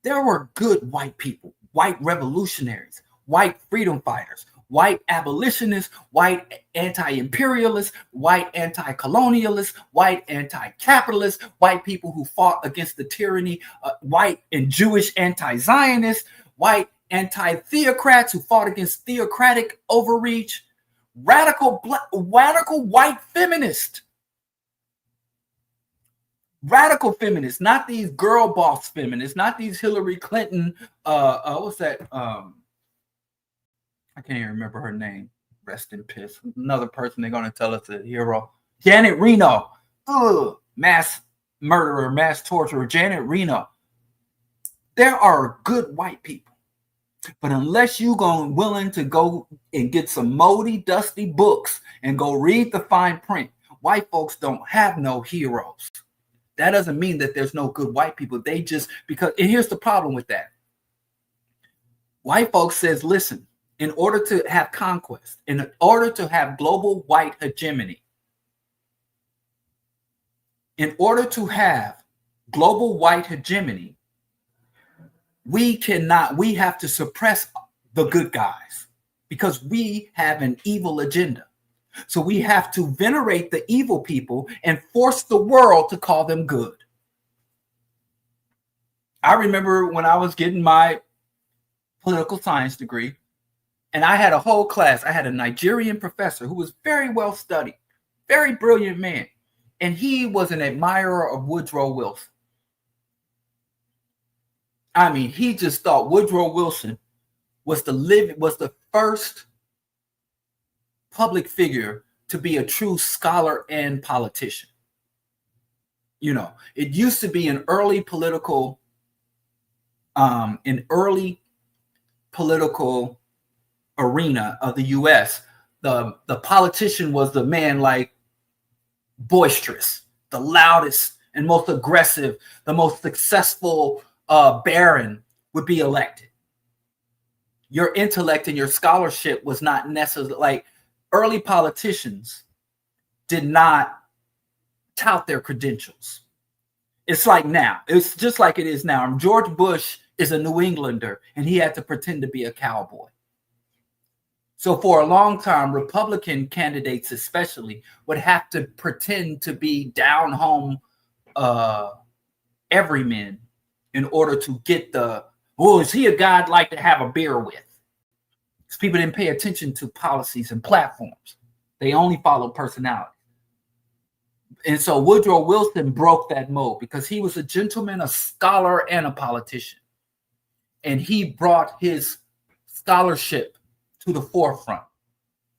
There were good white people, white revolutionaries, white freedom fighters, white abolitionists, white anti-imperialists, white anti-colonialists, white anti-capitalists, white people who fought against the tyranny, white and Jewish anti-Zionists, white anti-theocrats who fought against theocratic overreach, radical white feminists. Radical feminists, not these girl boss feminists, not these Hillary Clinton, what's that? I can't even remember her name. Rest in peace. Another person they're going to tell us a hero. Janet Reno. Ugh. Mass murderer, mass torturer. Janet Reno. There are good white people. But unless you're willing to go and get some moldy, dusty books and go read the fine print, white folks don't have no heroes. That doesn't mean that there's no good white people. They just, because, and here's the problem with that. White folks says, listen, in order to have conquest, in order to have global white hegemony, in order to have global white hegemony, we have to suppress the good guys because we have an evil agenda. So we have to venerate the evil people and force the world to call them good. I remember when I was getting my political science degree, and I had a whole class. I had a Nigerian professor who was very well studied, very brilliant man. And he was an admirer of Woodrow Wilson. I mean, he just thought Woodrow Wilson was the first public figure to be a true scholar and politician. You know, it used to be an early political arena of the U.S. The politician was the man like boisterous, the loudest and most aggressive, the most successful baron would be elected. Your intellect and your scholarship was not necessarily like early politicians did not tout their credentials. It's like now. It's just like it is now. George Bush is a New Englander and he had to pretend to be a cowboy. So for a long time, Republican candidates especially would have to pretend to be down home everymen in order to get is he a guy I'd like to have a beer with? Because people didn't pay attention to policies and platforms. They only followed personality. And so Woodrow Wilson broke that mold because he was a gentleman, a scholar, and a politician. And he brought his scholarship to the forefront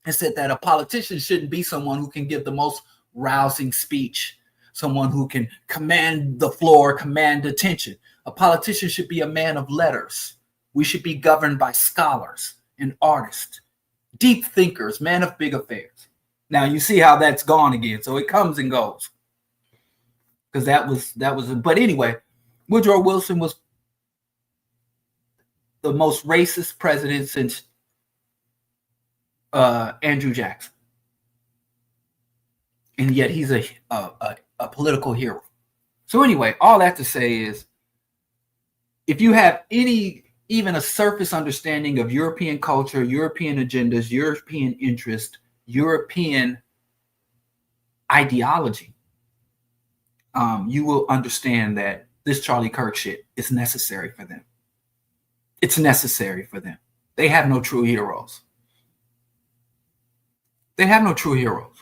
and said that a politician shouldn't be someone who can give the most rousing speech, someone who can command the floor, command attention. A politician should be a man of letters. We should be governed by scholars and artists, deep thinkers, man of big affairs. Now you see how that's gone again. So it comes and goes. Because but anyway, Woodrow Wilson was the most racist president since Andrew Jackson. And yet he's a political hero. So anyway, all that to say is, if you have even a surface understanding of European culture, European agendas, European interest, European ideology, you will understand that this Charlie Kirk shit is necessary for them. It's necessary for them. They have no true heroes. They have no true heroes.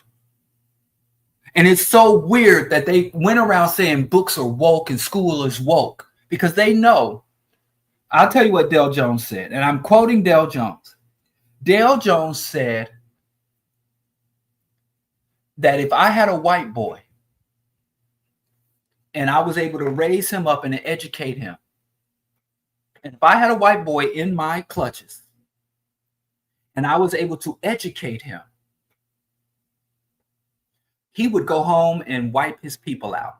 And it's so weird that they went around saying books are woke and school is woke because they know. I'll tell you what Dale Jones said, and I'm quoting Dale Jones. Dale Jones said that if I had a white boy and I was able to raise him up and educate him, and if I had a white boy in my clutches and I was able to educate him, he would go home and wipe his people out.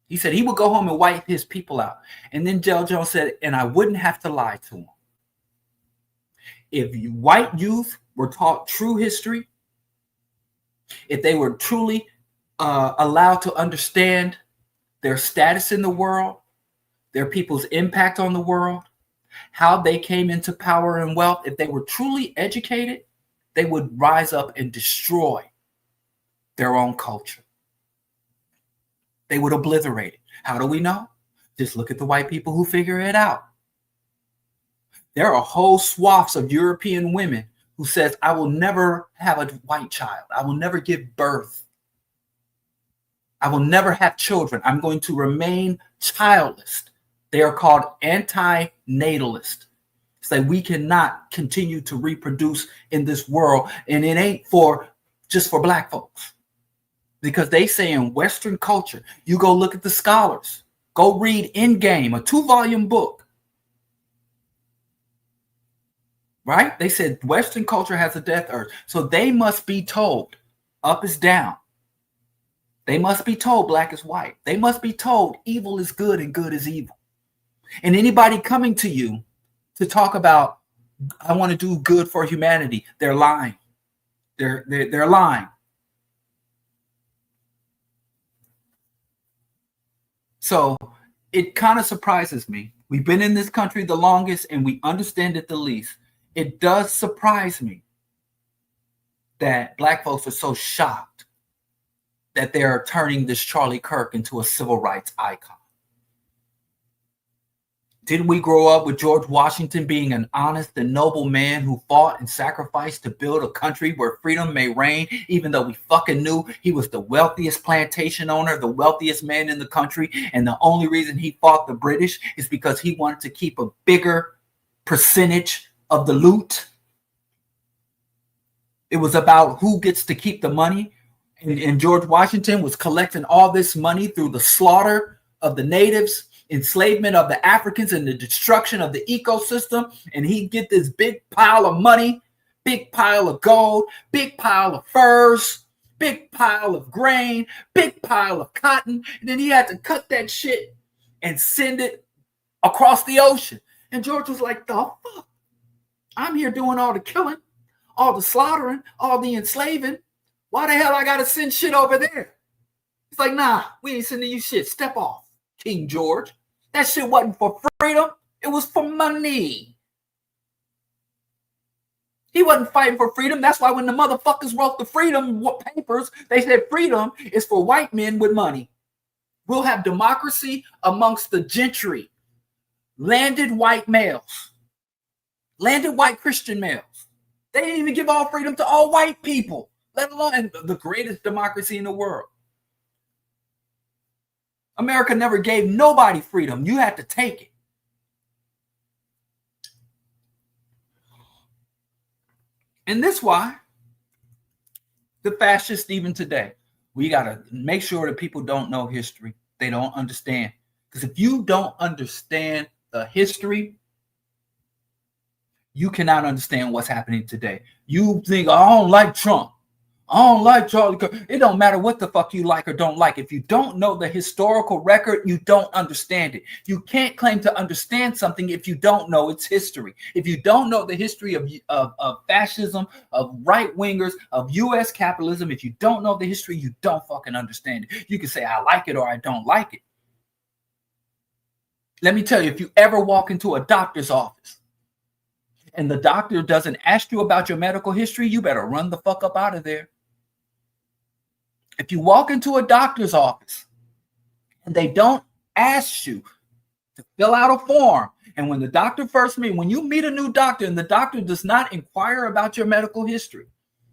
He said he would go home and wipe his people out. And then Dale Jones said, and I wouldn't have to lie to him. If white youth were taught true history, if they were truly allowed to understand their status in the world, their people's impact on the world, how they came into power and wealth, if they were truly educated, they would rise up and destroy their own culture. They would obliterate it. How do we know? Just look at the white people who figure it out. There are whole swaths of European women who says, I will never have a white child. I will never give birth. I will never have children. I'm going to remain childless. They are called anti-natalist. It's like we cannot continue to reproduce in this world. And it ain't just for black folks. Because they say in Western culture, you go look at the scholars. Go read Endgame, a 2-volume book. Right? They said Western culture has a death urge. So they must be told, up is down. They must be told black is white. They must be told evil is good and good is evil. And anybody coming to you to talk about, I want to do good for humanity, they're lying. They're lying. So it kind of surprises me. We've been in this country the longest and we understand it the least. It does surprise me that black folks are so shocked that they're turning this Charlie Kirk into a civil rights icon. Didn't we grow up with George Washington being an honest and noble man who fought and sacrificed to build a country where freedom may reign, even though we fucking knew he was the wealthiest plantation owner, the wealthiest man in the country, and the only reason he fought the British is because he wanted to keep a bigger percentage of the loot? It was about who gets to keep the money, and George Washington was collecting all this money through the slaughter of the natives, enslavement of the Africans, and the destruction of the ecosystem. And he'd get this big pile of money, big pile of gold, big pile of furs, big pile of grain, big pile of cotton. And then he had to cut that shit and send it across the ocean. And George was like, the fuck? I'm here doing all the killing, all the slaughtering, all the enslaving. Why the hell I gotta send shit over there? It's like, nah, we ain't sending you shit. Step off, King George. That shit wasn't for freedom. It was for money. He wasn't fighting for freedom. That's why when the motherfuckers wrote the freedom papers, they said freedom is for white men with money. We'll have democracy amongst the gentry, landed white males, landed white Christian males. They didn't even give all freedom to all white people, let alone the greatest democracy in the world. America never gave nobody freedom. You had to take it. And that's why the fascists, even today, we got to make sure that people don't know history. They don't understand. Because if you don't understand the history, you cannot understand what's happening today. You think, I don't like Trump. I don't like Charlie Kirk. It don't matter what the fuck you like or don't like. If you don't know the historical record, you don't understand it. You can't claim to understand something if you don't know its history. If you don't know the history of fascism, of right-wingers, of U.S. capitalism, if you don't know the history, you don't fucking understand it. You can say, I like it or I don't like it. Let me tell you, if you ever walk into a doctor's office and the doctor doesn't ask you about your medical history, you better run the fuck up out of there. If you walk into a doctor's office and they don't ask you to fill out a form, and when the doctor first meets, when you meet a new doctor and the doctor does not inquire about your medical history,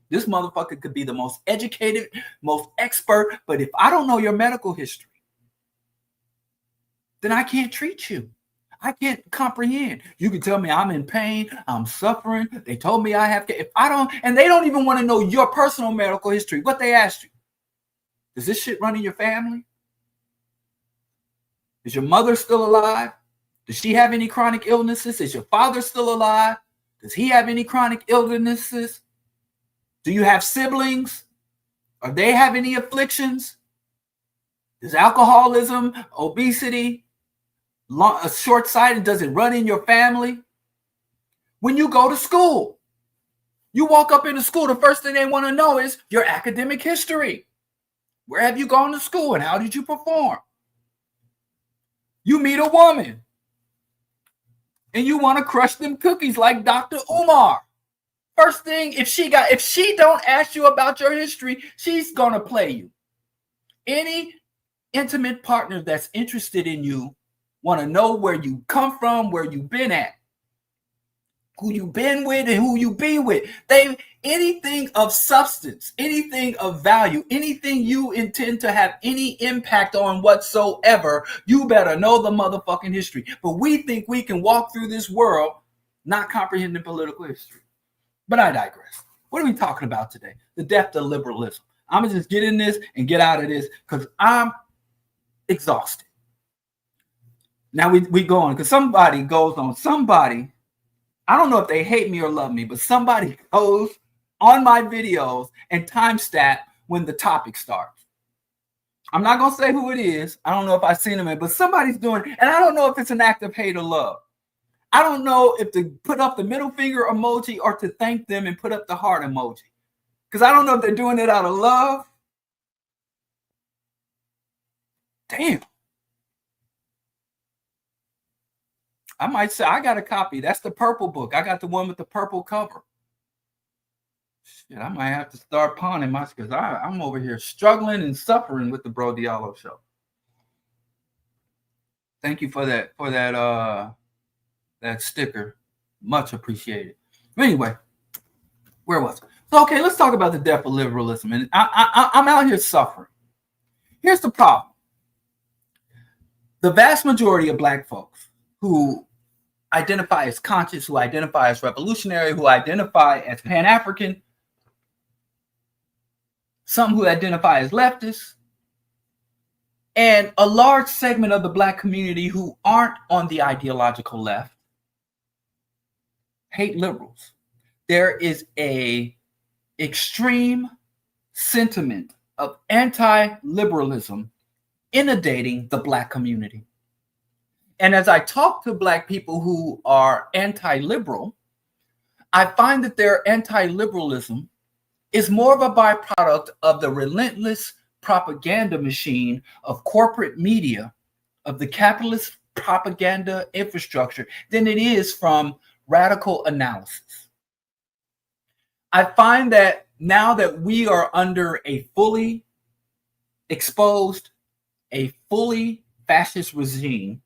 this motherfucker could be the most educated, most expert, but if I don't know your medical history, then I can't treat you. I can't comprehend. You can tell me I'm in pain, I'm suffering. They told me I have to, if I don't, and they don't even want to know your personal medical history, what they asked you. Does this shit run in your family? Is your mother still alive? Does she have any chronic illnesses? Is your father still alive? Does he have any chronic illnesses? Do you have siblings? Or they have any afflictions? Does alcoholism, obesity, short-sighted, does it run in your family? When you go to school, you walk up into school, the first thing they want to know is your academic history. Where have you gone to school and how did you perform? You meet a woman and you want to crush them cookies like Dr. Umar. First thing, if she don't ask you about your history, she's going to play you. Any intimate partner that's interested in you want to know where you come from, where you've been at, who you've been with, and who you be with. Anything of substance, anything of value, anything you intend to have any impact on whatsoever, you better know the motherfucking history. But we think we can walk through this world not comprehending political history. But I digress. What are we talking about today? The death of liberalism. I'm going to just get in this and get out of this because I'm exhausted. Now we go on because somebody goes on. Somebody, I don't know if they hate me or love me, but somebody goes on my videos and timestamp when the topic starts. I'm not going to say who it is. I don't know if I've seen them, but somebody's doing it. And I don't know if it's an act of hate or love. I don't know if to put up the middle finger emoji or to thank them and put up the heart emoji. Because I don't know if they're doing it out of love. Damn. I might say I got a copy. That's the purple book. I got the one with the purple cover. Shit, I might have to start pawning my, because I'm over here struggling and suffering with the BroDiallo show. Thank you for that sticker. Much appreciated. Anyway, where was it? So, okay, let's talk about the death of liberalism. And I'm out here suffering. Here's the problem. The vast majority of Black folks who identify as conscious, who identify as revolutionary, who identify as Pan-African, some who identify as leftists, and a large segment of the Black community who aren't on the ideological left, hate liberals. There is a extreme sentiment of anti-liberalism inundating the Black community. And as I talk to Black people who are anti-liberal, I find that their anti-liberalism is more of a byproduct of the relentless propaganda machine of corporate media, of the capitalist propaganda infrastructure, than it is from radical analysis. I find that now that we are under a fully exposed, a fully fascist regime,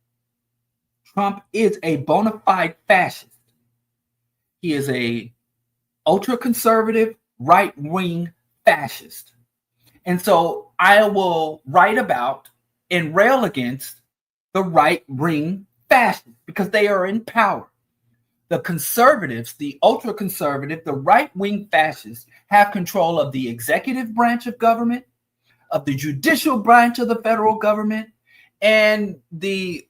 Trump is a bona fide fascist. He is a ultra-conservative, right-wing fascist. And so I will write about and rail against the right-wing fascists because they are in power. The conservatives, the ultra-conservative, the right-wing fascists have control of the executive branch of government, of the judicial branch of the federal government, and the,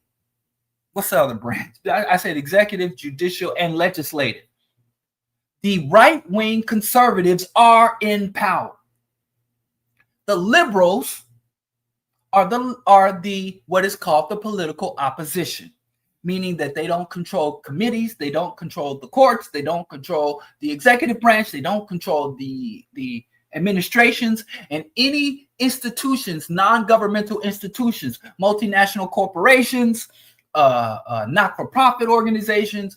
what's the other branch? I said executive, judicial, and legislative. The right-wing conservatives are in power. The liberals are the what is called the political opposition, meaning that they don't control committees, they don't control the courts, they don't control the executive branch, they don't control the administrations and any institutions, non-governmental institutions, multinational corporations, not-for-profit organizations,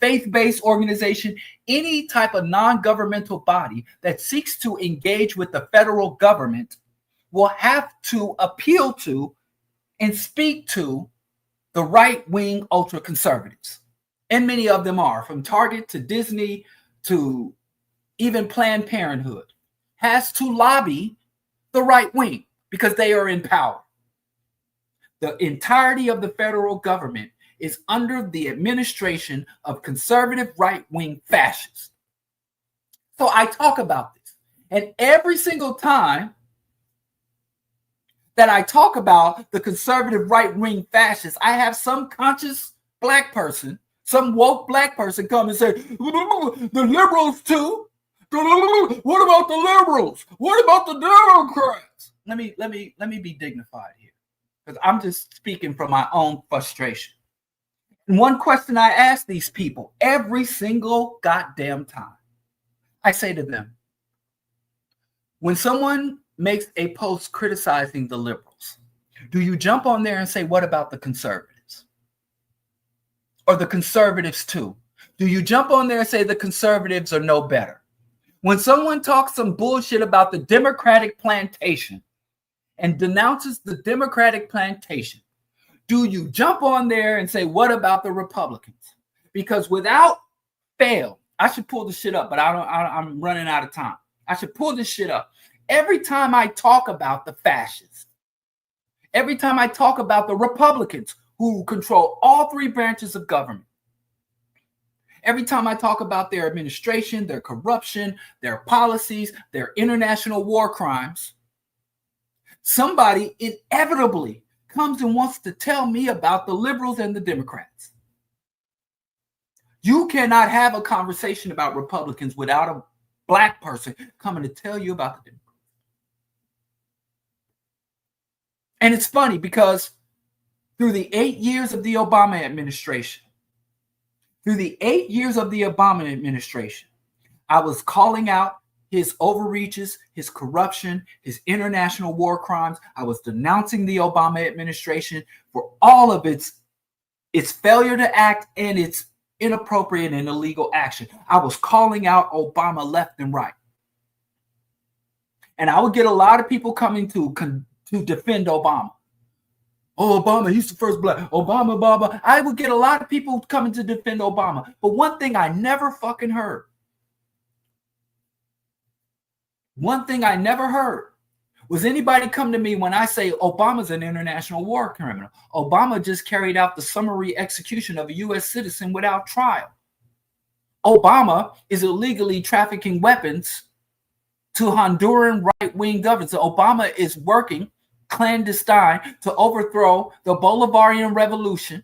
faith-based organization, any type of non-governmental body that seeks to engage with the federal government will have to appeal to and speak to the right-wing ultra-conservatives. And many of them are, from Target to Disney to even Planned Parenthood, has to lobby the right wing because they are in power. The entirety of the federal government is under the administration of conservative right-wing fascists. So I talk about this. And every single time that I talk about the conservative right-wing fascists, I have some conscious Black person, some woke Black person come and say, the liberals too. What about the liberals? What about the Democrats? Let me be dignified here, because I'm just speaking from my own frustration. And one question I ask these people every single goddamn time, I say to them, when someone makes a post criticizing the liberals, do you jump on there and say, what about the conservatives? Or the conservatives too? Do you jump on there and say the conservatives are no better? When someone talks some bullshit about the Democratic plantation and denounces the Democratic plantation, do you jump on there and say, what about the Republicans? Because without fail, I should pull the shit up, but I'm running out of time. I should pull this shit up. Every time I talk about the fascists, every time I talk about the Republicans who control all three branches of government, every time I talk about their administration, their corruption, their policies, their international war crimes, somebody inevitably comes and wants to tell me about the liberals and the Democrats. You cannot have a conversation about Republicans without a Black person coming to tell you about the Democrats. And it's funny because through the 8 years of the Obama administration, I was calling out his overreaches, his corruption, his international war crimes. I was denouncing the Obama administration for all of its failure to act and its inappropriate and illegal action. I was calling out Obama left and right. And I would get a lot of people coming to defend Obama. Oh, Obama, he's the first black. Obama, Baba. I would get a lot of people coming to defend Obama. But one thing I never fucking heard. One thing I never heard was anybody come to me when I say Obama's an international war criminal. Obama just carried out the summary execution of a U.S. citizen without trial. Obama is illegally trafficking weapons to Honduran right-wing governments. Obama is working clandestine to overthrow the Bolivarian Revolution.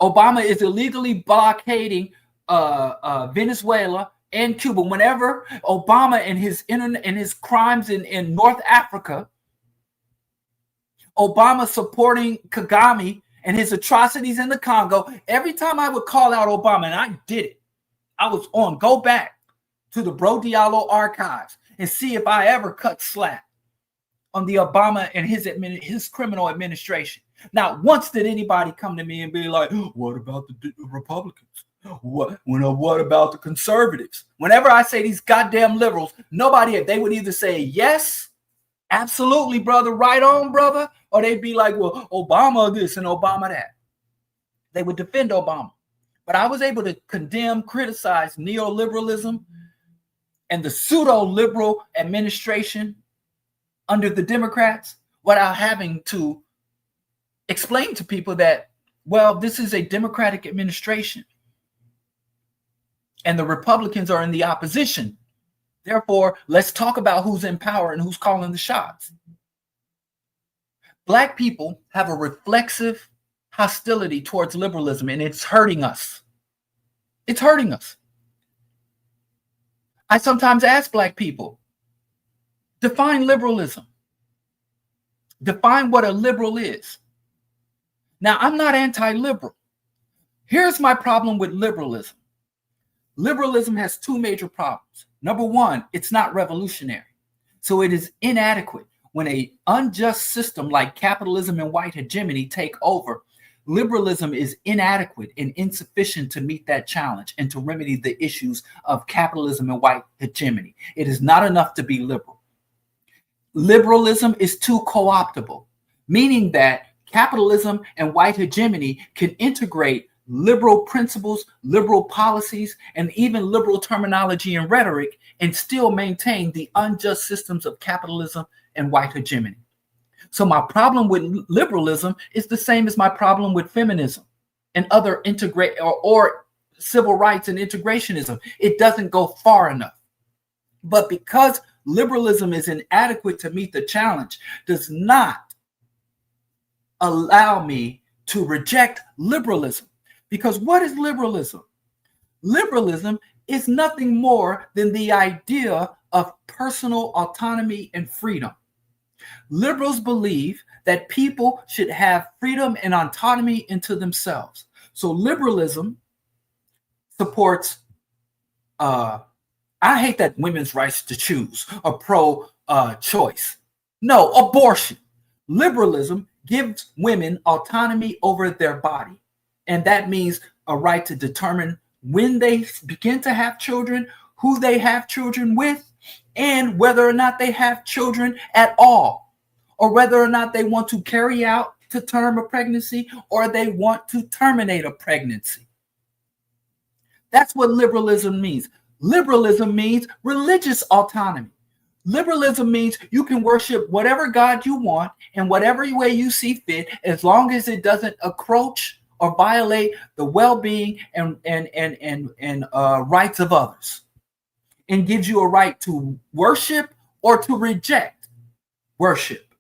Obama is illegally blockading Venezuela and Cuba. Whenever Obama and his crimes in North Africa, Obama supporting Kagame and his atrocities in the Congo, every time I would call out Obama, and I did it, I was on, go back to the BroDiallo archives and see if I ever cut slack on the Obama and his criminal administration. Not once did anybody come to me and be like, what about the Republicans? What about the conservatives? Whenever I say these goddamn liberals, they would either say, yes, absolutely, brother, right on, brother, or they'd be like, well, Obama this and Obama that. They would defend Obama. But I was able to condemn, criticize neoliberalism and the pseudo-liberal administration under the Democrats without having to explain to people that, well, this is a Democratic administration and the Republicans are in the opposition. Therefore, let's talk about who's in power and who's calling the shots. Black people have a reflexive hostility towards liberalism, and it's hurting us. It's hurting us. I sometimes ask Black people, define liberalism. Define what a liberal is. Now, I'm not anti-liberal. Here's my problem with liberalism. Liberalism has two major problems. Number one, it's not revolutionary. So it is inadequate. When an unjust system like capitalism and white hegemony take over, liberalism is inadequate and insufficient to meet that challenge and to remedy the issues of capitalism and white hegemony. It is not enough to be liberal. Liberalism is too co-optable, meaning that capitalism and white hegemony can integrate liberal principles, liberal policies, and even liberal terminology and rhetoric and still maintain the unjust systems of capitalism and white hegemony. So my problem with liberalism is the same as my problem with feminism and other or civil rights and integrationism. It doesn't go far enough. But because liberalism is inadequate to meet the challenge, does not allow me to reject liberalism. Because what is liberalism? Liberalism is nothing more than the idea of personal autonomy and freedom. Liberals believe that people should have freedom and autonomy into themselves. So liberalism supports, I hate that women's rights to choose are pro-choice. No, abortion. Liberalism gives women autonomy over their body. And that means a right to determine when they begin to have children, who they have children with, and whether or not they have children at all, or whether or not they want to carry out to term a pregnancy or they want to terminate a pregnancy. That's what liberalism means. Liberalism means religious autonomy. Liberalism means you can worship whatever God you want in whatever way you see fit, as long as it doesn't encroach or violate the well-being and rights of others, and gives you a right to worship or to reject worship.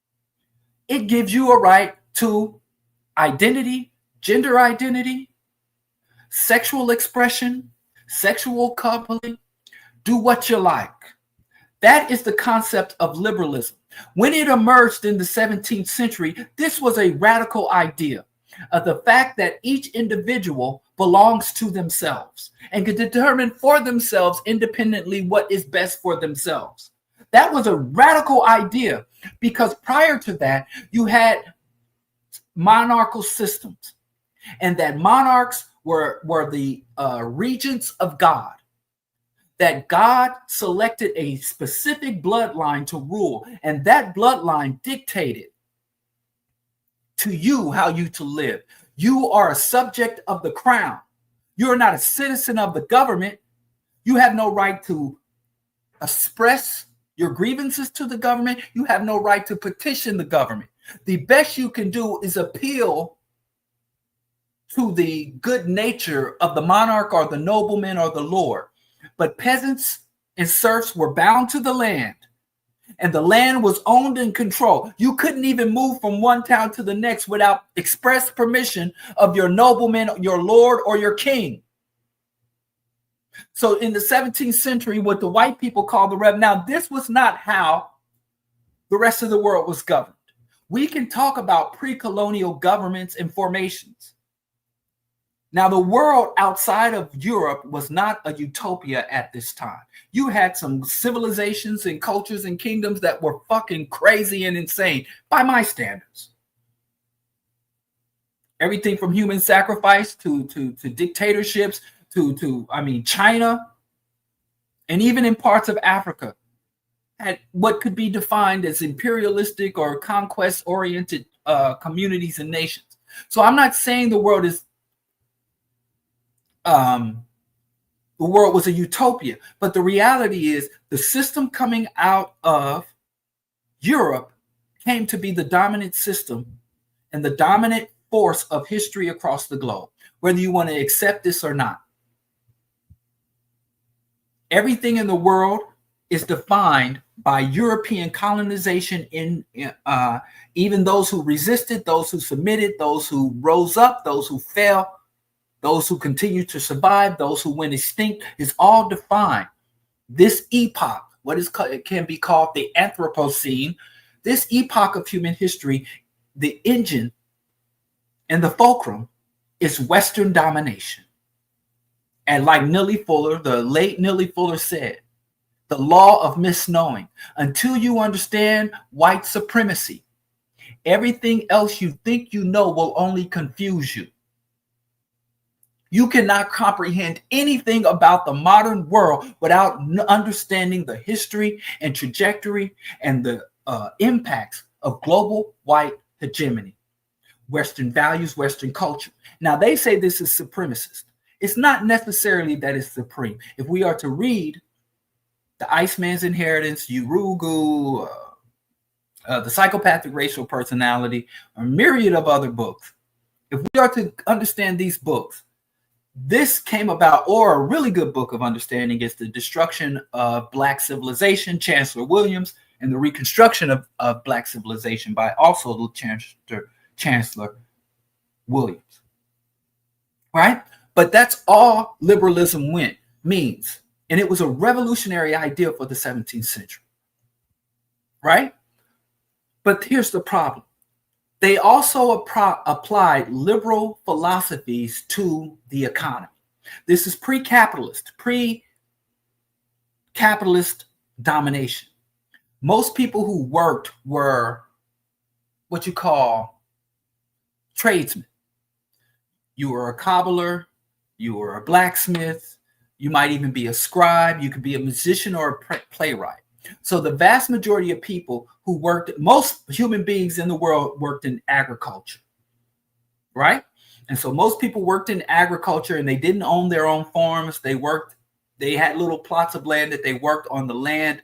It gives you a right to identity, gender identity, sexual expression, sexual coupling. Do what you like. That is the concept of liberalism. When it emerged in the 17th century, this was a radical idea of the fact that each individual belongs to themselves and can determine for themselves independently what is best for themselves. That was a radical idea because prior to that, you had monarchical systems, and that monarchs were the regents of God. That God selected a specific bloodline to rule, and that bloodline dictated to you how you to live. You are a subject of the crown. You are not a citizen of the government. You have no right to express your grievances to the government. You have no right to petition the government. The best you can do is appeal to the good nature of the monarch or the nobleman or the lord. But peasants and serfs were bound to the land, and the land was owned and controlled. You couldn't even move from one town to the next without express permission of your nobleman, your lord, or your king. So in the 17th century, what the white people call the rev. Now, this was not how the rest of the world was governed. We can talk about pre-colonial governments and formations. Now, the world outside of Europe was not a utopia at this time. You had some civilizations and cultures and kingdoms that were fucking crazy and insane by my standards. Everything from human sacrifice to dictatorships to China, and even in parts of Africa, had what could be defined as imperialistic or conquest-oriented communities and nations. So I'm not saying the world was a utopia, but the reality is the system coming out of Europe came to be the dominant system and the dominant force of history across the globe, whether you want to accept this or not. Everything in the world is defined by European colonization, even those who resisted, those who submitted, those who rose up, those who fell, those who continue to survive, those who went extinct, is all defined. This epoch, it can be called the Anthropocene, this epoch of human history, the engine and the fulcrum is Western domination. And like Neely Fuller, the late Neely Fuller said, the law of misknowing. Until you understand white supremacy, everything else you think you know will only confuse you. You cannot comprehend anything about the modern world without understanding the history and trajectory and the impacts of global white hegemony, Western values, Western culture. Now, they say this is supremacist. It's not necessarily that it's supreme. If we are to read The Iceman's Inheritance, Urugu, The Psychopathic Racial Personality, a myriad of other books, if we are to understand these books, this came about, or a really good book of understanding is The Destruction of Black Civilization, Chancellor Williams, and The Reconstruction of Black Civilization by also the Chancellor Williams. Right? But that's all liberalism means. And it was a revolutionary idea for the 17th century. Right? But here's the problem. They also applied liberal philosophies to the economy. This is pre-capitalist domination. Most people who worked were what you call tradesmen. You were a cobbler, you were a blacksmith, you might even be a scribe, you could be a musician or a playwright. So the vast majority of people who worked, most human beings in the world worked in agriculture, right? And so most people worked in agriculture, and they didn't own their own farms. They had little plots of land that they worked on the land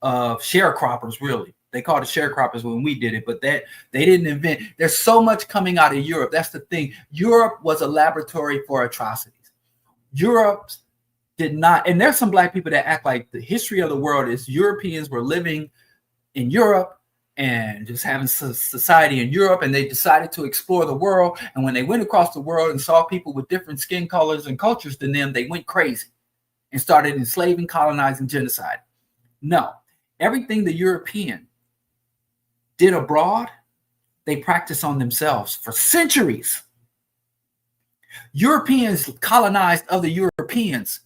of sharecroppers, really. They called it sharecroppers when we did it, but that they didn't invent. There's so much coming out of Europe. That's the thing. Europe was a laboratory for atrocities. Europe did not, and there's some black people that act like the history of the world is Europeans were living in Europe and just having society in Europe, and they decided to explore the world. And when they went across the world and saw people with different skin colors and cultures than them, they went crazy and started enslaving, colonizing, genocide. No. Everything the European did abroad, they practiced on themselves for centuries. Europeans colonized other Europeans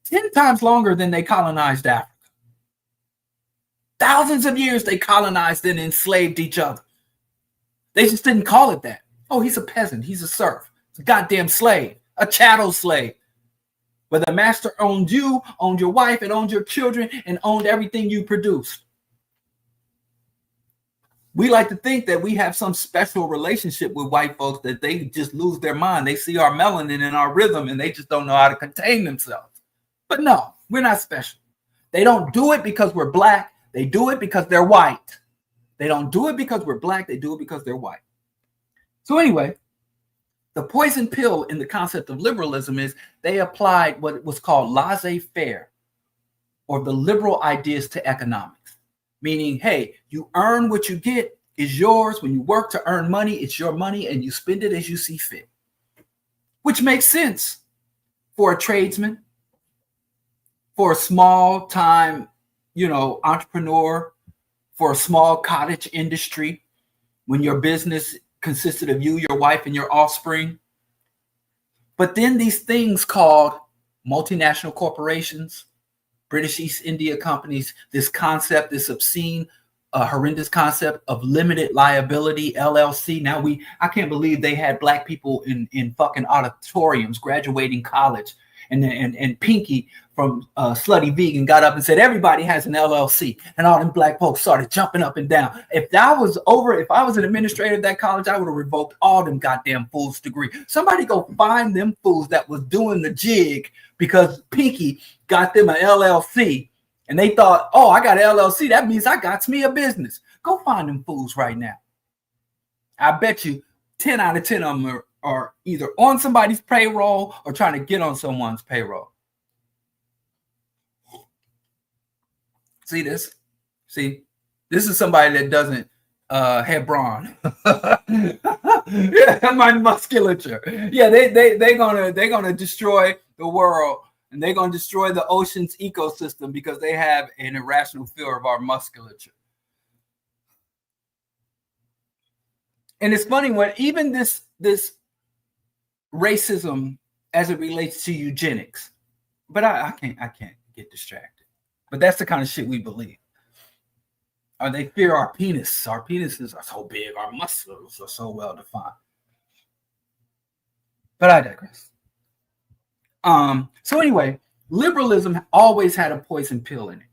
10 times longer than they colonized Africa. Thousands of years they colonized and enslaved each other. They just didn't call it that. Oh, he's a peasant. He's a serf. He's a goddamn slave, a chattel slave. Where the master owned you, owned your wife, and owned your children, and owned everything you produced. We like to think that we have some special relationship with white folks, that they just lose their mind. They see our melanin and our rhythm, and they just don't know how to contain themselves. But no, we're not special. They don't do it because we're black. They do it because they're white. They don't do it because we're black. They do it because they're white. So anyway, the poison pill in the concept of liberalism is they applied what was called laissez-faire, or the liberal ideas to economics. Meaning, hey, you earn what you get is yours. When you work to earn money, it's your money, and you spend it as you see fit. Which makes sense for a tradesman, for a small time, entrepreneur, for a small cottage industry, when your business consisted of you, your wife, and your offspring. But then these things called multinational corporations, British East India companies, this concept, this obscene, horrendous concept of limited liability, LLC. Now I can't believe they had black people in fucking auditoriums graduating college. And Pinky from Slutty Vegan got up and said, everybody has an LLC. And all them black folks started jumping up and down. If I was an administrator of that college, I would have revoked all them goddamn fools' degree. Somebody go find them fools that was doing the jig because Pinky got them an LLC. And they thought, oh, I got an LLC. That means I got me a business. Go find them fools right now. I bet you 10 out of 10 of them are either on somebody's payroll or trying to get on someone's payroll. See this? See, this is somebody that doesn't have brawn. Yeah, my musculature. Yeah, they're gonna destroy the world, and they're gonna destroy the ocean's ecosystem because they have an irrational fear of our musculature. And it's funny when even this racism as it relates to eugenics, but I can't get distracted. But that's the kind of shit we believe. Or they fear our penis. Our penises are so big. Our muscles are so well defined. But I digress. So anyway, liberalism always had a poison pill in it.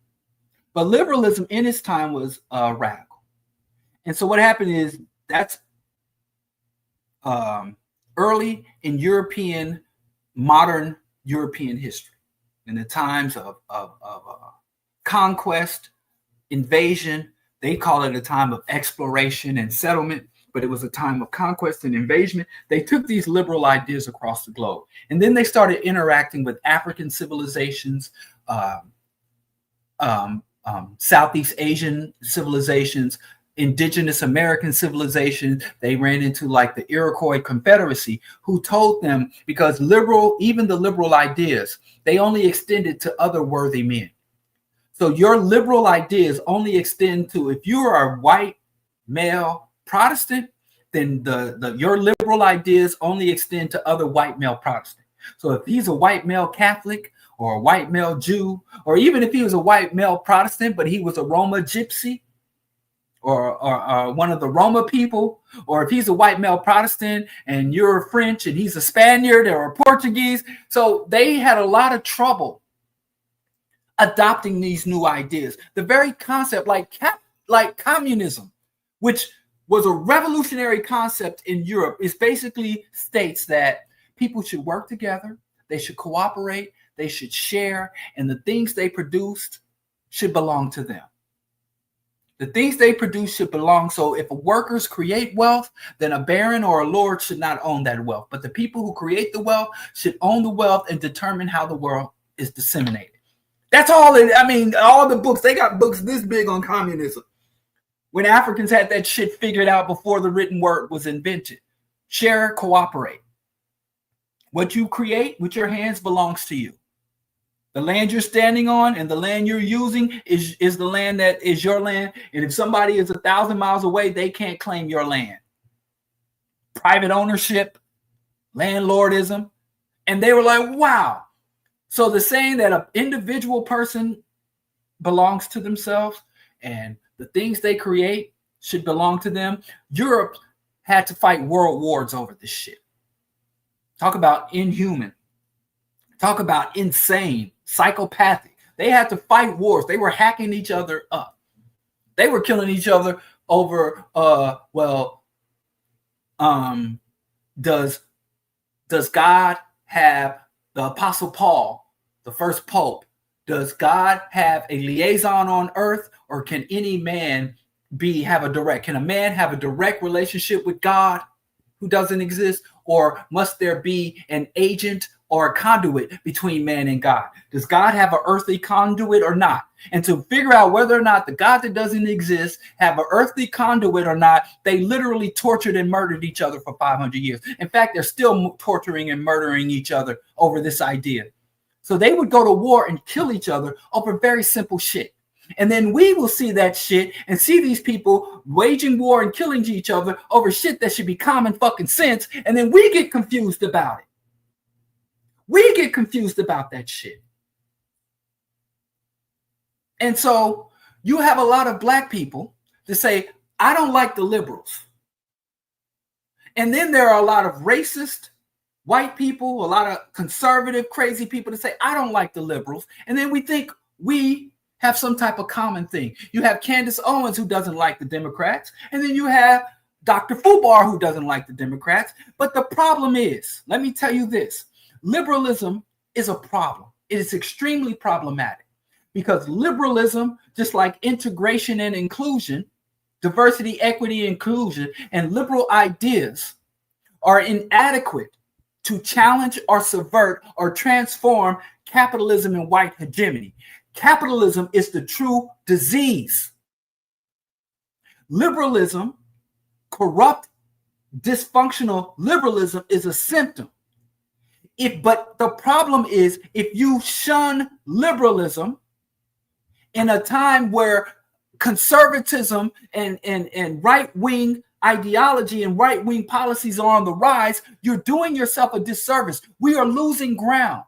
But liberalism in its time was radical. And so what happened is that's early in modern European history, in the times of conquest, invasion. They call it a time of exploration and settlement, but it was a time of conquest and invasion. They took these liberal ideas across the globe, and then they started interacting with African civilizations, Southeast Asian civilizations, indigenous American civilization. They ran into like the Iroquois Confederacy, who told them, because even the liberal ideas, they only extended to other worthy men. So your liberal ideas only extend to, if you are a white male Protestant, then your liberal ideas only extend to other white male Protestant. So if he's a white male Catholic or a white male Jew, or even if he was a white male Protestant, but he was a Roma gypsy, or one of the Roma people, or if he's a white male Protestant and you're French and he's a Spaniard or a Portuguese. So they had a lot of trouble adopting these new ideas. The very concept, like communism, which was a revolutionary concept in Europe, is basically states that people should work together, they should cooperate, they should share, and the things they produced should belong to them. The things they produce should belong. So if workers create wealth, then a baron or a lord should not own that wealth. But the people who create the wealth should own the wealth and determine how the world is disseminated. That's all. All the books, they got books this big on communism. When Africans had that shit figured out before the written word was invented. Share, cooperate. What you create with your hands belongs to you. The land you're standing on and the land you're using is the land that is your land. And if somebody is 1,000 miles away, they can't claim your land. Private ownership, landlordism. And they were like, wow. So the saying that an individual person belongs to themselves and the things they create should belong to them. Europe had to fight world wars over this shit. Talk about inhuman. Talk about insane, psychopathic. They had to fight wars. They were hacking each other up. They were killing each other over, does God have the Apostle Paul, the first pope? Does God have a liaison on earth, or can any man can a man have a direct relationship with God who doesn't exist? Or must there be an agent or a conduit between man and God? Does God have an earthly conduit or not? And to figure out whether or not the God that doesn't exist have an earthly conduit or not, they literally tortured and murdered each other for 500 years. In fact, they're still torturing and murdering each other over this idea. So they would go to war and kill each other over very simple shit. And then we will see that shit and see these people waging war and killing each other over shit that should be common fucking sense. And then we get confused about it. We get confused about that shit. And so you have a lot of black people that say, I don't like the liberals. And then there are a lot of racist white people, a lot of conservative, crazy people that say, I don't like the liberals. And then we think we have some type of common thing. You have Candace Owens who doesn't like the Democrats. And then you have Dr. Fubar who doesn't like the Democrats. But the problem is, let me tell you this, liberalism is a problem. It is extremely problematic because liberalism, just like integration and inclusion, diversity, equity, inclusion, and liberal ideas are inadequate to challenge or subvert or transform capitalism and white hegemony. Capitalism is the true disease. Liberalism, corrupt, dysfunctional liberalism is a symptom. But the problem is, if you shun liberalism in a time where conservatism and right-wing ideology and right-wing policies are on the rise, you're doing yourself a disservice. We are losing ground.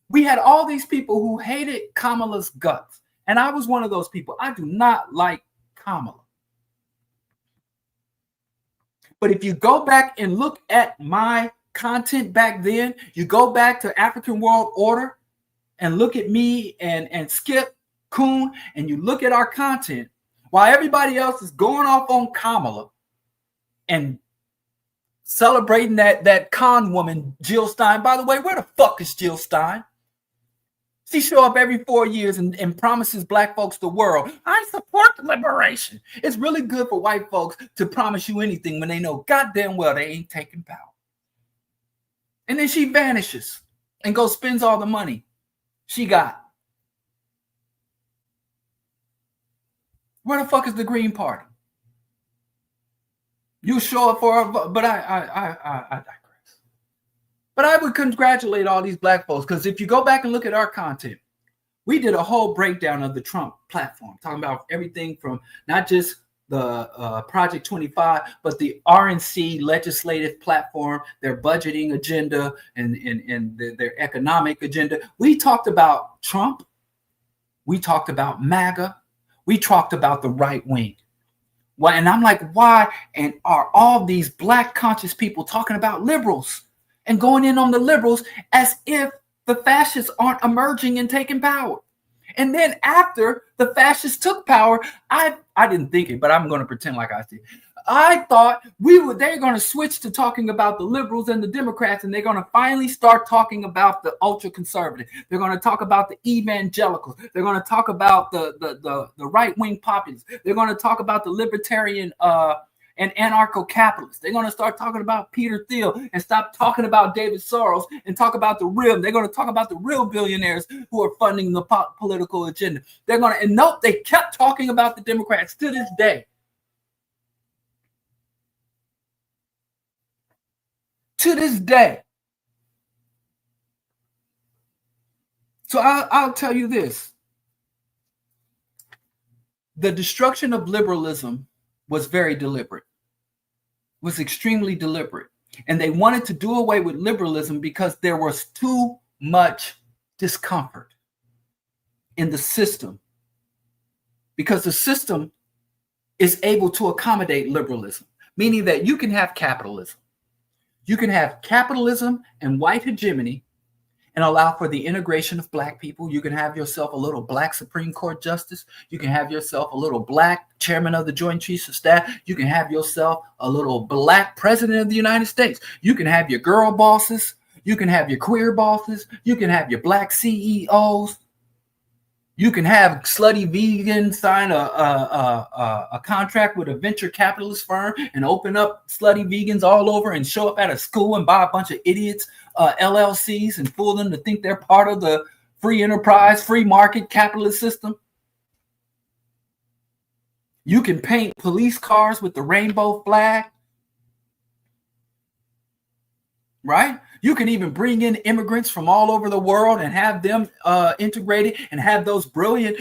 We had all these people who hated Kamala's guts. And I was one of those people. I do not like Kamala. But if you go back and look at my content back then, you go back to African World Order and look at me and Skip Kuhn, and you look at our content, while everybody else is going off on Kamala and celebrating that con woman, Jill Stein. By the way, where the fuck is Jill Stein? She show up every 4 years and promises black folks the world. I support liberation. It's really good for white folks to promise you anything when they know goddamn well they ain't taking power. And then she vanishes and goes spends all the money she got. Where the fuck is the Green Party? You show up for her, but I digress. But I would congratulate all these black folks, because if you go back and look at our content, we did a whole breakdown of the Trump platform, talking about everything from not just the Project 25, but the RNC legislative platform, their budgeting agenda, and their economic agenda. We talked about Trump. We talked about MAGA. We talked about the right wing. Well, and I'm like, why? And are all these black conscious people talking about liberals and going in on the liberals as if the fascists aren't emerging and taking power? And then after the fascists took power, I didn't think it, but I'm going to pretend like I did. I thought they're going to switch to talking about the liberals and the Democrats, and they're going to finally start talking about the ultra conservative. They're going to talk about the evangelicals. They're going to talk about the right wing populists. They're going to talk about the libertarian and anarcho-capitalists. They're going to start talking about Peter Thiel and stop talking about David Soros and talk about the real. They're going to talk about the real billionaires who are funding the political agenda. They're going to, and nope, they kept talking about the Democrats to this day. To this day. So I'll tell you this. The destruction of liberalism was very deliberate, was extremely deliberate. And they wanted to do away with liberalism because there was too much discomfort in the system. Because the system is able to accommodate liberalism, meaning that you can have capitalism. You can have capitalism and white hegemony and allow for the integration of black people. You can have yourself a little black Supreme Court justice. You can have yourself a little black chairman of the Joint Chiefs of Staff. You can have yourself a little black president of the United States. You can have your girl bosses. You can have your queer bosses. You can have your black CEOs. You can have slutty vegan sign a contract with a venture capitalist firm and open up slutty vegans all over and show up at a school and buy a bunch of idiots LLCs and fool them to think they're part of the free enterprise, free market capitalist system. You can paint police cars with the rainbow flag, right? You can even bring in immigrants from all over the world and have them integrated and have those brilliant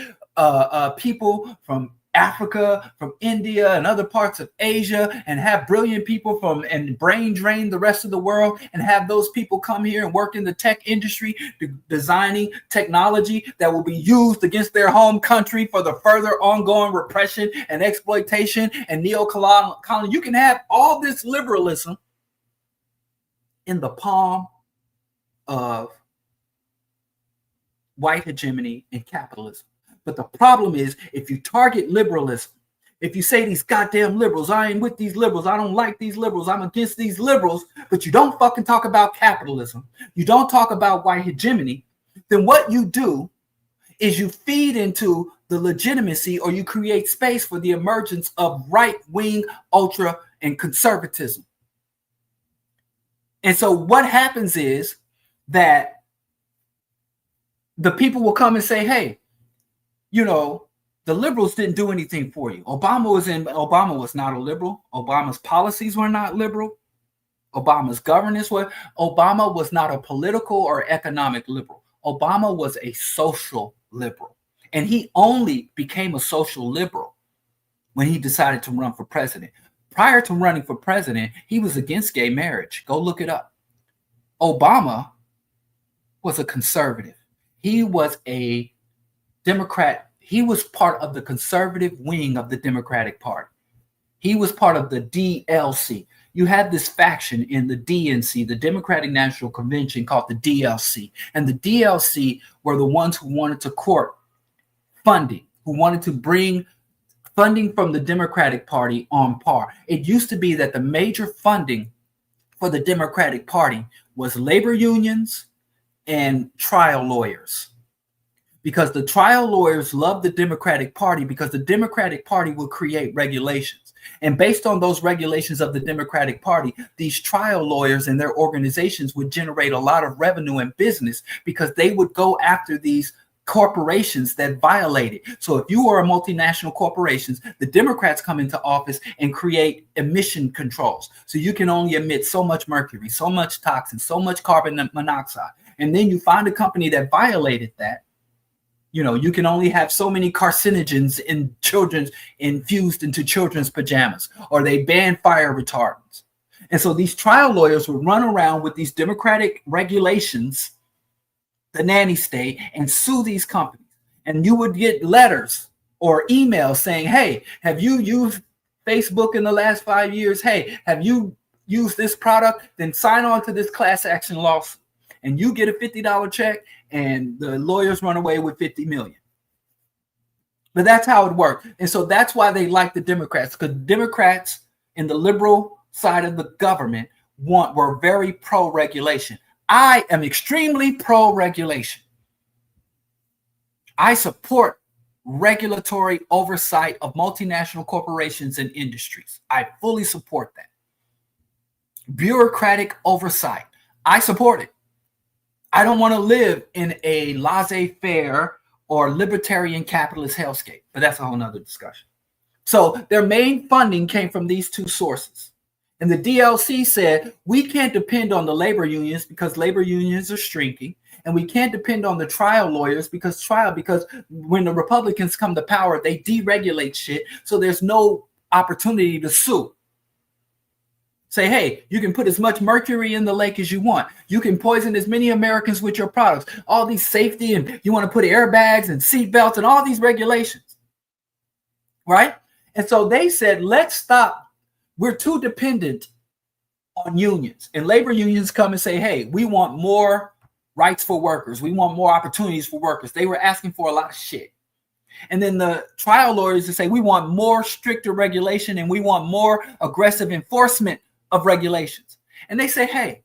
people from Africa, from India and other parts of Asia, and have brilliant people from and brain drain the rest of the world and have those people come here and work in the tech industry, designing technology that will be used against their home country for the further ongoing repression and exploitation and neo-colonialism. You can have all this liberalism in the palm of white hegemony and capitalism. But the problem is, if you target liberalism, if you say these goddamn liberals, I ain't with these liberals, I don't like these liberals, I'm against these liberals, but you don't fucking talk about capitalism, you don't talk about white hegemony, then what you do is you feed into the legitimacy, or you create space for the emergence of right-wing, ultra, and conservatism. And so what happens is that the people will come and say, hey, you know, the liberals didn't do anything for you. Obama was not a liberal. Obama's policies were not liberal. Obama's governance Obama was not a political or economic liberal. Obama was a social liberal. And he only became a social liberal when he decided to run for president. Prior to running for president, he was against gay marriage. Go look it up. Obama was a conservative. He was a Democrat. He was part of the conservative wing of the Democratic Party. He was part of the DLC. You had this faction in the DNC, the Democratic National Convention, called the DLC. And the DLC were the ones who wanted to court funding, who wanted to bring funding from the Democratic Party on par. It used to be that the major funding for the Democratic Party was labor unions and trial lawyers, because the trial lawyers loved the Democratic Party because the Democratic Party would create regulations. And based on those regulations of the Democratic Party, these trial lawyers and their organizations would generate a lot of revenue and business because they would go after these corporations that violated. So if you are a multinational corporations, the Democrats come into office and create emission controls. So you can only emit so much mercury, so much toxin, so much carbon monoxide. And then you find a company that violated that. You know, you can only have so many carcinogens in children's infused into children's pajamas, or they ban fire retardants. And so these trial lawyers would run around with these democratic regulations, the nanny state, and sue these companies. And you would get letters or emails saying, hey, have you used Facebook in the last 5 years? Hey, have you used this product? Then sign on to this class action lawsuit. And you get a $50 check, and the lawyers run away with $50 million. But that's how it worked. And so that's why they like the Democrats, because Democrats in the liberal side of the government were very pro-regulation. I am extremely pro-regulation. I support regulatory oversight of multinational corporations and industries. I fully support that. Bureaucratic oversight, I support it. I don't want to live in a laissez-faire or libertarian capitalist hellscape, but that's a whole nother discussion. So their main funding came from these two sources. And the DLC said, we can't depend on the labor unions because labor unions are shrinking. And we can't depend on the trial lawyers because when the Republicans come to power, they deregulate shit. So there's no opportunity to sue. Say, hey, you can put as much mercury in the lake as you want. You can poison as many Americans with your products. All these safety, and you want to put airbags and seatbelts and all these regulations, right? And so they said, let's stop. We're too dependent on unions. And labor unions come and say, hey, we want more rights for workers. We want more opportunities for workers. They were asking for a lot of shit. And then the trial lawyers to say, we want more stricter regulation and we want more aggressive enforcement of regulations. And they say, hey,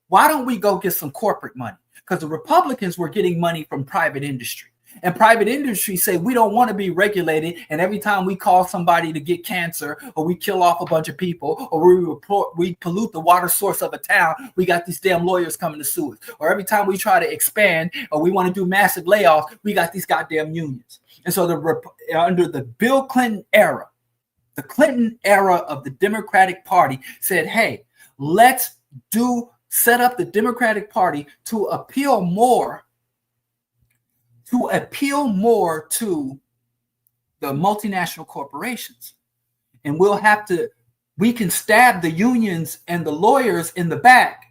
why don't we go get some corporate money? Because the Republicans were getting money from private industry. And private industry say, we don't want to be regulated. And every time we call somebody to get cancer, or we kill off a bunch of people, or we pollute the water source of a town, we got these damn lawyers coming to sue us. Or every time we try to expand, or we want to do massive layoffs, we got these goddamn unions. And so under the Bill Clinton era, the Clinton era of the Democratic Party said, hey, let's set up the Democratic Party to appeal more to the multinational corporations. And we can stab the unions and the lawyers in the back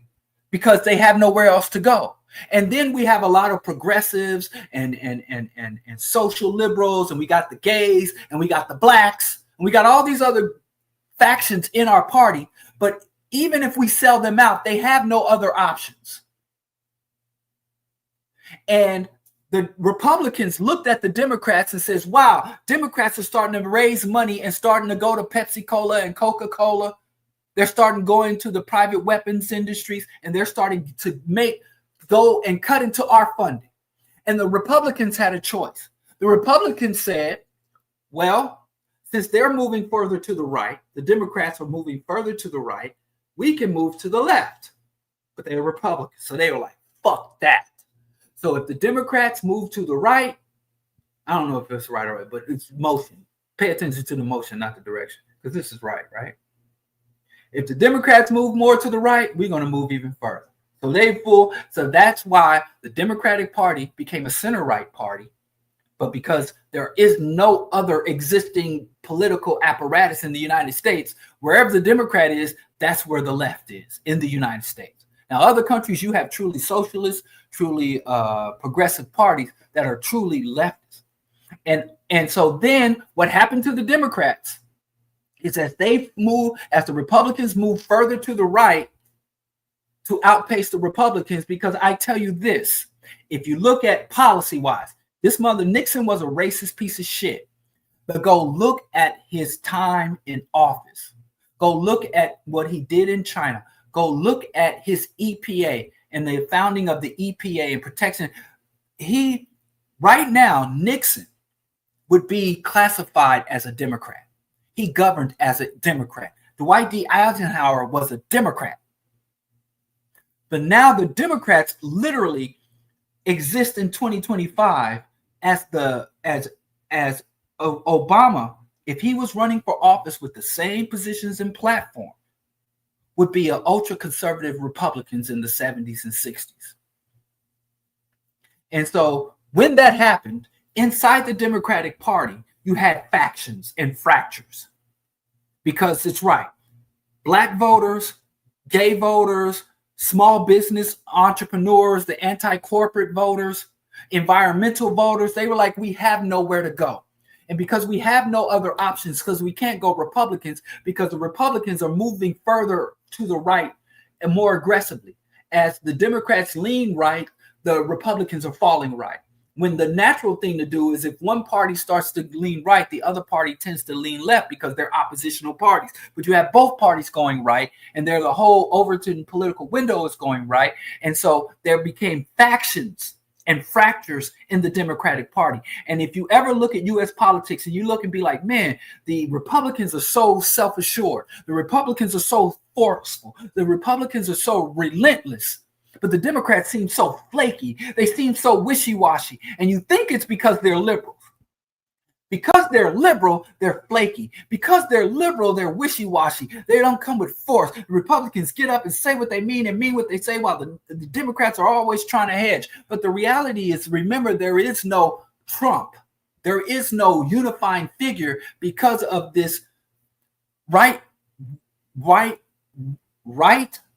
because they have nowhere else to go. And then we have a lot of progressives and social liberals, and we got the gays, and we got the blacks, and we got all these other factions in our party. But even if we sell them out, they have no other options. And the Republicans looked at the Democrats and says, wow, Democrats are starting to raise money and starting to go to Pepsi-Cola and Coca-Cola. They're starting going to the private weapons industries, and they're starting to go and cut into our funding. And the Republicans had a choice. The Republicans said, well, since they're moving further to the right, the Democrats are moving further to the right, we can move to the left. But they're Republicans, so they were like, fuck that. So if the Democrats move to the right, I don't know if it's right or right, but it's motion. Pay attention to the motion, not the direction, because this is right? If the Democrats move more to the right, we're going to move even further. So that's why the Democratic Party became a center-right party. But because there is no other existing political apparatus in the United States, wherever the Democrat is, that's where the left is in the United States. Now, other countries, you have truly socialist, truly progressive parties that are truly leftist. And so then what happened to the Democrats is as the Republicans move further to the right to outpace the Republicans, because I tell you this, if you look at policy-wise, this mother Nixon was a racist piece of shit. But go look at his time in office. Go look at what he did in China. Go look at his EPA and the founding of the EPA and protection. Right now, Nixon would be classified as a Democrat. He governed as a Democrat. Dwight D. Eisenhower was a Democrat. But now the Democrats literally exist in 2025 as Obama, if he was running for office with the same positions and platform, would be an ultra-conservative Republicans in the 70s and 60s. And so when that happened, inside the Democratic Party, you had factions and fractures. Because it's right. Black voters, gay voters, small business entrepreneurs, the anti-corporate voters, environmental voters, they were like, we have nowhere to go. And because we have no other options, because we can't go Republicans, because the Republicans are moving further to the right and more aggressively. As the Democrats lean right, the Republicans are falling right. When the natural thing to do is if one party starts to lean right, the other party tends to lean left because they're oppositional parties. But you have both parties going right, and the whole Overton political window is going right. And so there became factions and fractures in the Democratic Party. And if you ever look at U.S. politics and you look and be like, man, the Republicans are so self-assured. The Republicans are so forceful. The Republicans are so relentless. But the Democrats seem so flaky. They seem so wishy-washy. And you think it's because they're liberals. Because they're liberal, they're flaky. Because they're liberal, they're wishy-washy. They don't come with force. The Republicans get up and say what they mean and mean what they say, while the Democrats are always trying to hedge. But the reality is, remember, there is no Trump. There is no unifying figure because of this right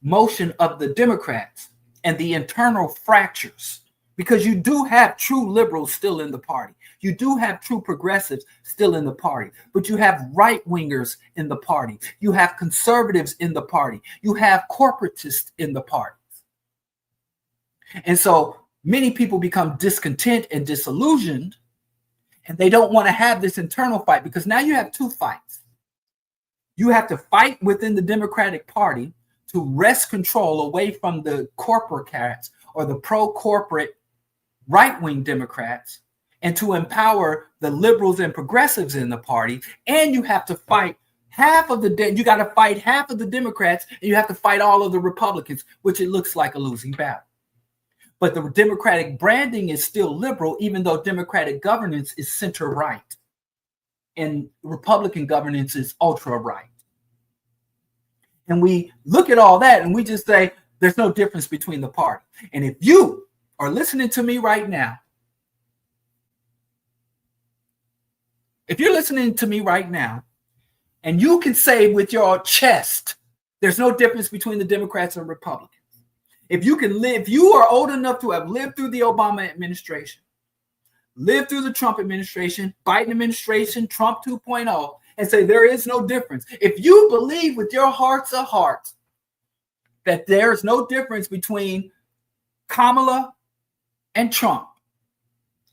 motion of the Democrats and the internal fractures. Because you do have true liberals still in the party. You do have true progressives still in the party, but you have right-wingers in the party. You have conservatives in the party. You have corporatists in the party. And so many people become discontent and disillusioned, and they don't want to have this internal fight, because now you have two fights. You have to fight within the Democratic Party to wrest control away from the corporate or the pro-corporate right-wing Democrats, and to empower the liberals and progressives in the party. And you have to fight half of the Democrats, and you have to fight all of the Republicans, which it looks like a losing battle. But the Democratic branding is still liberal, even though Democratic governance is center-right and Republican governance is ultra-right. And we look at all that and we just say there's no difference between the party. And if you are listening to me right now, if you're listening to me right now, and you can say with your chest, there's no difference between the Democrats and Republicans. If you are old enough to have lived through the Obama administration, lived through the Trump administration, Biden administration, Trump 2.0, and say there is no difference. If you believe with your hearts of hearts that there is no difference between Kamala and Trump,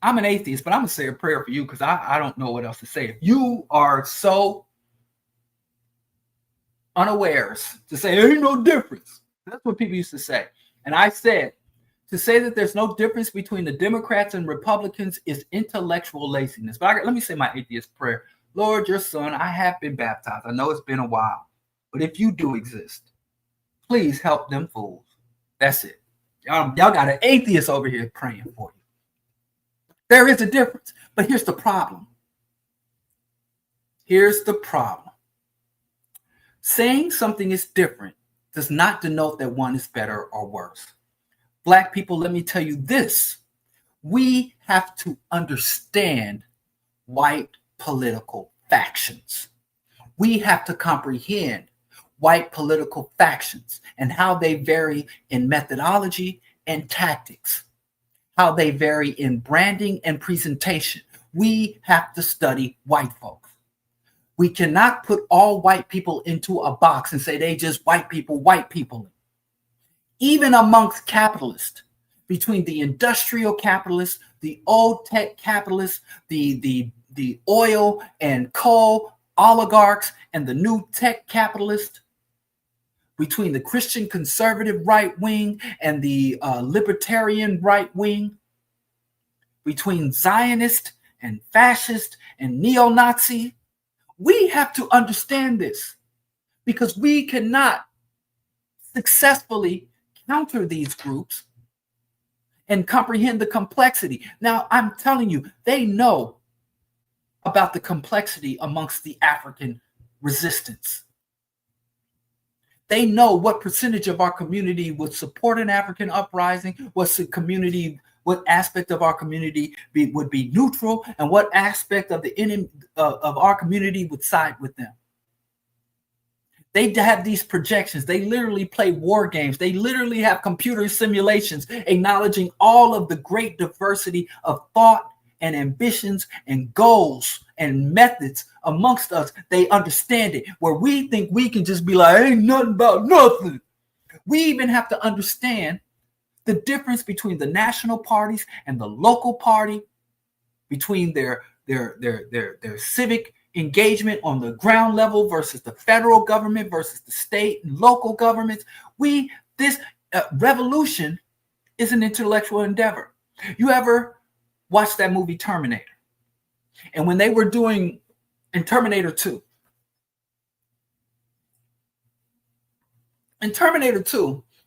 I'm an atheist, but I'm going to say a prayer for you, because I don't know what else to say. If you are so unawares to say there ain't no difference, that's what people used to say. And I said, to say that there's no difference between the Democrats and Republicans is intellectual laziness. But let me say my atheist prayer. Lord, your son, I have been baptized. I know it's been a while, but if you do exist, please help them fools. That's it. Y'all got an atheist over here praying for you. There is a difference, but here's the problem. Here's the problem. Saying something is different does not denote that one is better or worse. Black people, let me tell you this. We have to understand white political factions. We have to comprehend white political factions and how they vary in methodology and tactics, how they vary in branding and presentation. We have to study white folks. We cannot put all white people into a box and say they just white people. Even amongst capitalists, between the industrial capitalists, the old tech capitalists, the oil and coal oligarchs, and the new tech capitalists, between the Christian conservative right wing and the libertarian right wing, between Zionist and fascist and neo-Nazi, we have to understand this, because we cannot successfully counter these groups and comprehend the complexity. Now, I'm telling you, they know about the complexity amongst the African resistance. They know what percentage of our community would support an African uprising, what aspect of our community would be neutral, and what aspect of the enemy of our community would side with them. They have these projections. They literally play war games. They literally have computer simulations acknowledging all of the great diversity of thought and ambitions and goals and methods amongst us. They understand it, where we think we can just be like, ain't nothing about nothing. We even have to understand the difference between the national parties and the local party, between their civic engagement on the ground level versus the federal government versus the state and local governments. This revolution is an intellectual endeavor. You ever watch that movie Terminator? And when they were doing in Terminator 2,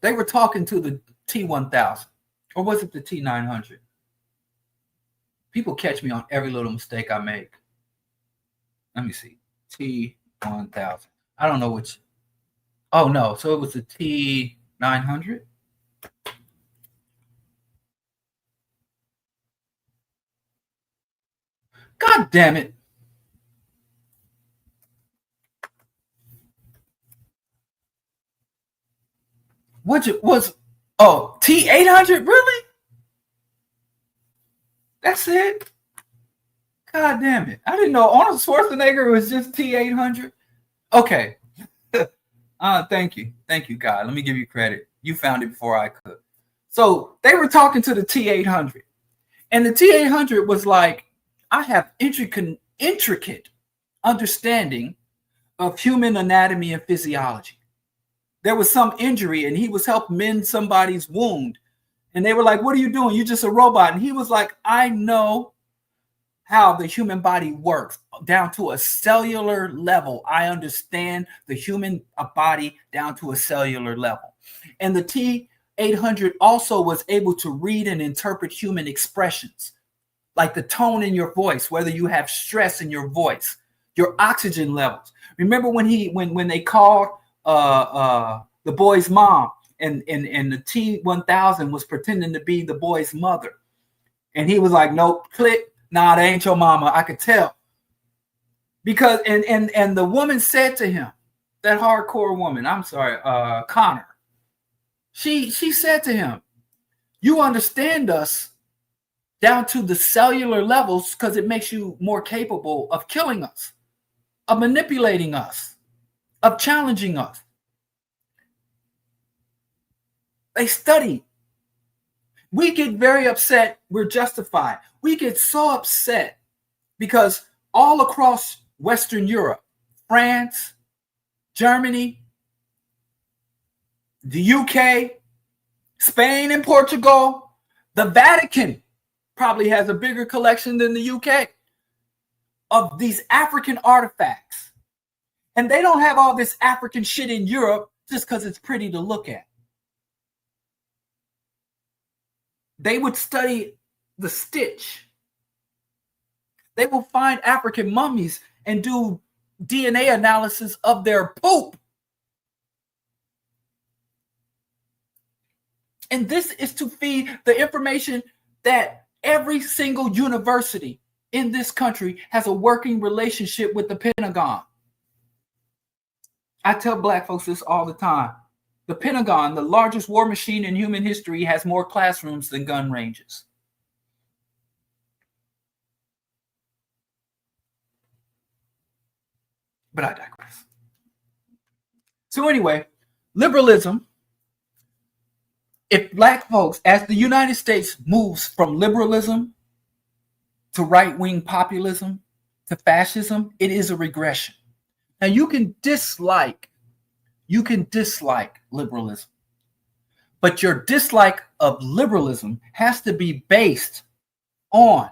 they were talking to the T-1000, or was it the T-900? People catch me on every little mistake I make. Let me see. T1000. I don't know which. Oh, no. So it was the T900. God damn it. Which it was. Oh, T800? Really? That's it? God damn it. I didn't know Arnold Schwarzenegger was just T800. Okay. Thank you. Thank you, God. Let me give you credit. You found it before I could. So they were talking to the T800. And the T800 was like, I have intricate understanding of human anatomy and physiology. There was some injury and he was helping mend somebody's wound. And they were like, what are you doing? You're just a robot. And he was like, I know how the human body works down to a cellular level. I understand the human body down to a cellular level. And the T800 also was able to read and interpret human expressions, like the tone in your voice, whether you have stress in your voice, your oxygen levels. Remember when they called the boy's mom and the T1000 was pretending to be the boy's mother. And he was like, nope, click. Nah, that ain't your mama. I could tell. Because and the woman said to him, that hardcore woman, I'm sorry, Connor, she said to him, you understand us down to the cellular levels because it makes you more capable of killing us, of manipulating us, of challenging us. They study. We get very upset. We're justified. We get so upset because all across Western Europe, France, Germany, the UK, Spain and Portugal, the Vatican probably has a bigger collection than the UK of these African artifacts. And they don't have all this African shit in Europe just because it's pretty to look at. They would study the stitch. They will find African mummies and do DNA analysis of their poop. And this is to feed the information that every single university in this country has a working relationship with the Pentagon. I tell black folks this all the time. The Pentagon, the largest war machine in human history, has more classrooms than gun ranges. But I digress. So anyway, liberalism, if black folks, as the United States moves from liberalism to right-wing populism to fascism, it is a regression. Now you can dislike liberalism, but your dislike of liberalism has to be based on,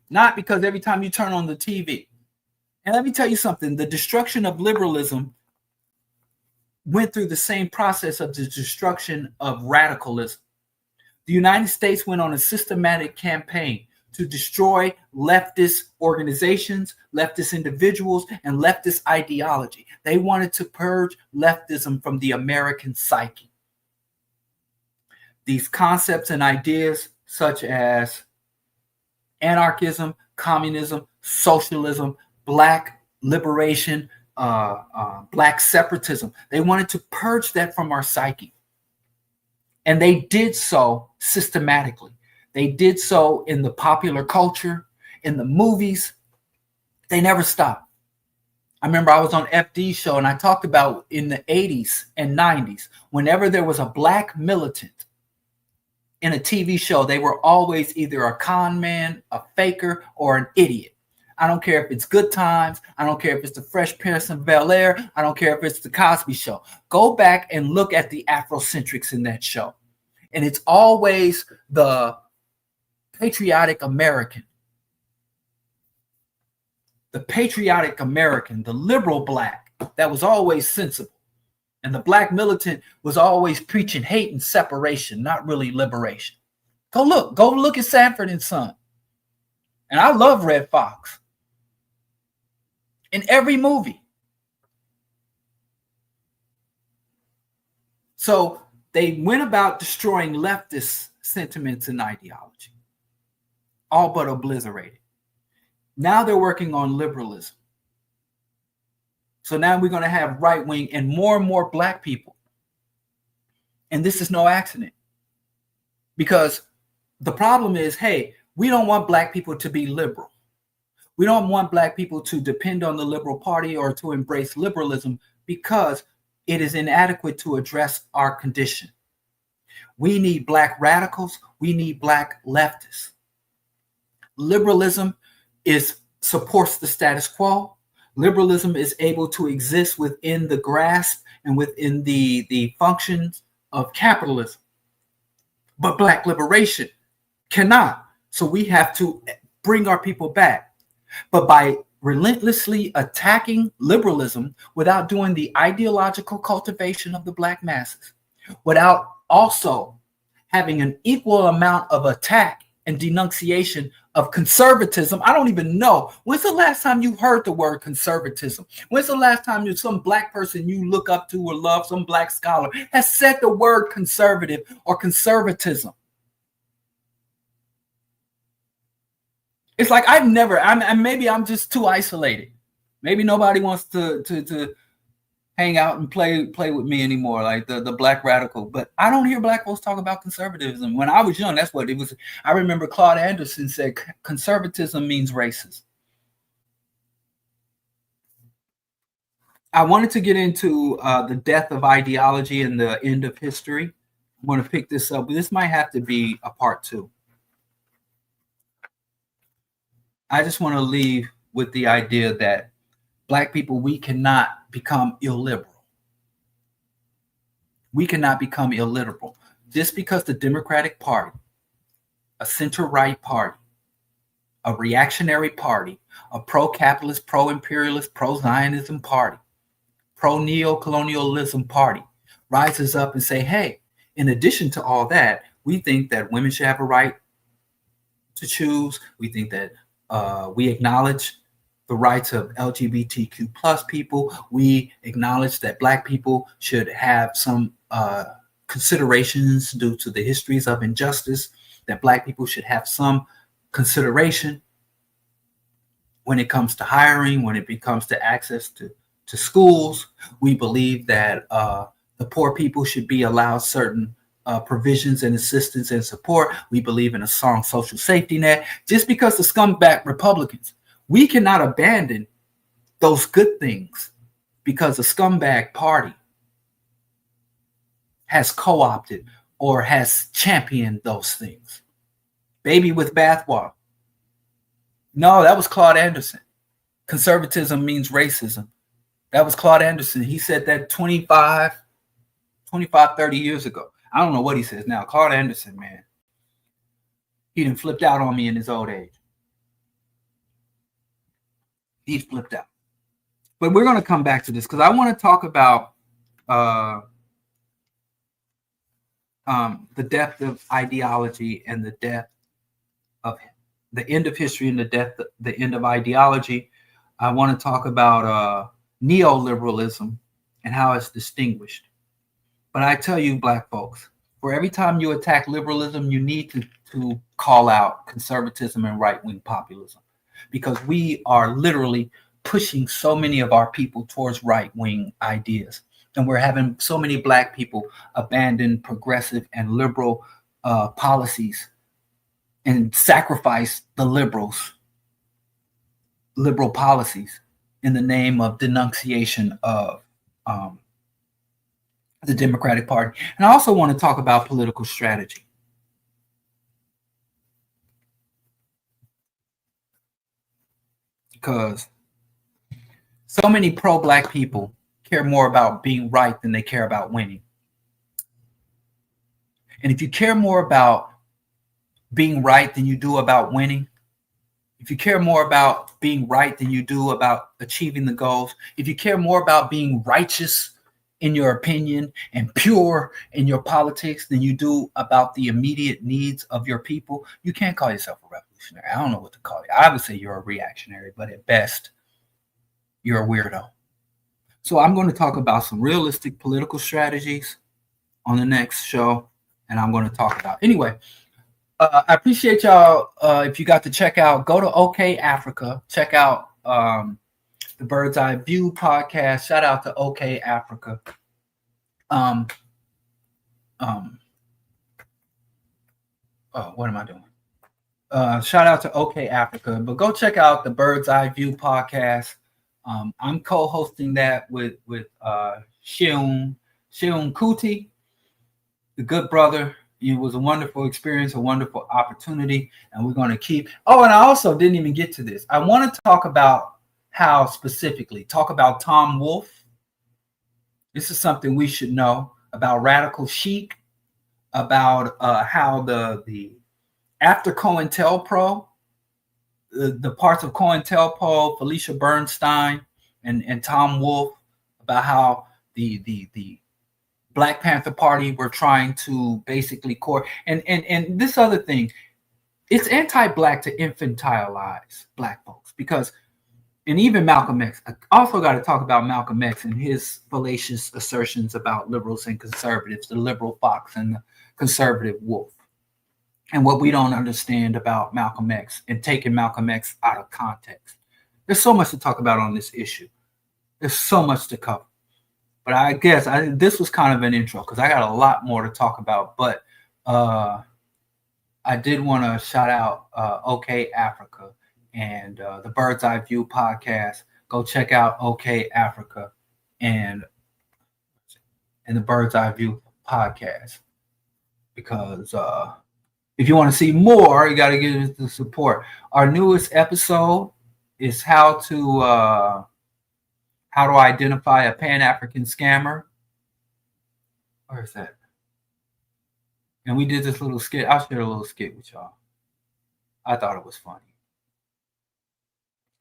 not because every time you turn on the TV. And let me tell you something, the destruction of liberalism went through the same process of the destruction of radicalism. The United States went on a systematic campaign to destroy leftist organizations, leftist individuals, and leftist ideology. They wanted to purge leftism from the American psyche. These concepts and ideas such as anarchism, communism, socialism, black liberation, black separatism, they wanted to purge that from our psyche. And they did so systematically. They did so in the popular culture, in the movies. They never stopped. I remember I was on FD's show and I talked about in the 80s and 90s, whenever there was a black militant in a TV show, they were always either a con man, a faker, or an idiot. I don't care if it's Good Times. I don't care if it's the Fresh Prince of Bel-Air. I don't care if it's the Cosby Show. Go back and look at the Afrocentrics in that show. And it's always the patriotic American, the liberal black that was always sensible. And the black militant was always preaching hate and separation, not really liberation. Go look at Sanford and Son. And I love Red Fox. in every movie. So they went about destroying leftist sentiments and ideology, all but obliterated. Now they're working on liberalism. So now we're going to have right wing and more black people. And this is no accident. Because the problem is, hey, we don't want black people to be liberal. We don't want black people to depend on the liberal party or to embrace liberalism because it is inadequate to address our condition. We need black radicals. We need black leftists. Liberalism supports the status quo. Liberalism is able to exist within the grasp and within the functions of capitalism. But black liberation cannot. So we have to bring our people back. But by relentlessly attacking liberalism without doing the ideological cultivation of the black masses, without also having an equal amount of attack and denunciation of conservatism. I don't even know. When's the last time you heard the word conservatism? When's the last time some black person you look up to or love, some black scholar, has said the word conservative or conservatism? It's like I've never, maybe I'm just too isolated. Maybe nobody wants to hang out and play with me anymore, like the black radical. But I don't hear black folks talk about conservatism. When I was young, that's what it was. I remember Claude Anderson said conservatism means racism. I wanted to get into the death of ideology and the end of history. I'm going to pick this up, but this might have to be a part 2. I just want to leave with the idea that black people, we cannot become illiberal. We cannot become illiberal. Just because the Democratic Party, a center-right party, a reactionary party, a pro-capitalist, pro-imperialist, pro-Zionism party, pro-neo-colonialism party rises up and say, hey, in addition to all that, we think that women should have a right to choose. We think that we acknowledge the rights of LGBTQ plus people. We acknowledge that black people should have some considerations due to the histories of injustice, that black people should have some consideration when it comes to hiring, when it comes to access to schools. We believe that the poor people should be allowed certain provisions and assistance and support. We believe in a strong social safety net. Just because the scumbag Republicans, we cannot abandon those good things because the scumbag party has co-opted or has championed those things. Baby with bathwater. No, that was Claude Anderson. Conservatism means racism. That was Claude Anderson. He said that 25, 30 years ago. I don't know what he says now. Claude Anderson, man. He done flipped out on me in his old age. He's flipped out. But we're going to come back to this because I want to talk about the death of ideology and the death of the end of history and the end of ideology. I want to talk about neoliberalism and how it's distinguished. But I tell you, black folks, for every time you attack liberalism, you need to call out conservatism and right-wing populism, because we are literally pushing so many of our people towards right-wing ideas. And we're having so many black people abandon progressive and liberal policies and sacrifice the liberal policies in the name of denunciation of the Democratic Party. And I also want to talk about political strategy. Because so many pro-black people care more about being right than they care about winning. And if you care more about being right than you do about winning, if you care more about being right than you do about achieving the goals, if you care more about being righteous in your opinion and pure in your politics than you do about the immediate needs of your people, you can't call yourself a revolutionary. I don't know what to call you. I would say you're a reactionary, but at best, you're a weirdo. So I'm going to talk about some realistic political strategies on the next show, and I'm going to talk about anyway. I appreciate y'all. If you got to check out, go to OK Africa. Check out the Bird's Eye View podcast. Shout out to OK Africa. What am I doing? Shout out to OK Africa, but go check out the Bird's Eye View podcast. I'm co-hosting that with Sheung Kuti, the good brother. It was a wonderful experience, a wonderful opportunity, and we're going to keep. Oh, and I also didn't even get to this. I want to talk about how specifically talk about Tom Wolfe. This is something we should know about radical chic, about how the after COINTELPRO, the parts of COINTELPRO, Felicia Bernstein and Tom Wolfe, about how the Black Panther Party were trying to basically and this other thing, it's anti-Black to infantilize Black folks, because, and even Malcolm X, I also got to talk about Malcolm X and his fallacious assertions about liberals and conservatives, the liberal fox and the conservative wolf, and what we don't understand about Malcolm X and taking Malcolm X out of context. There's so much to talk about on this issue. There's so much to cover. But I guess this was kind of an intro because I got a lot more to talk about. But I did want to shout out OK Africa and the Bird's Eye View podcast. Go check out OK Africa and the Bird's Eye View podcast, because if you want to see more, you got to give us the support. Our newest episode is how to identify a Pan-African scammer. Where is that? And we did this little skit. I'll share a little skit with y'all. I thought it was funny.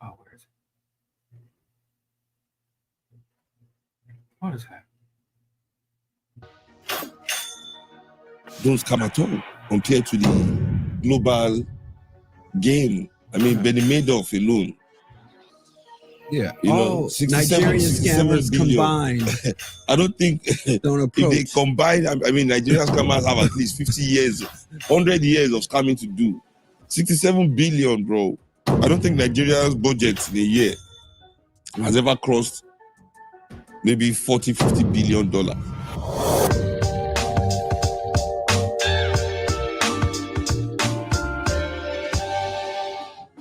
Oh, where is it? What is that? Don't scam at all compared to the global game. I mean, Benny Madoff alone. Yeah, You know, all 67 Nigerian scammers billion. combined I don't think don't if approach. they combine, I mean, Nigerian scammers have at least 50 years, 100 years of scamming to do. 67 billion, bro. I don't think Nigeria's budget in a year has ever crossed maybe $40-50 billion.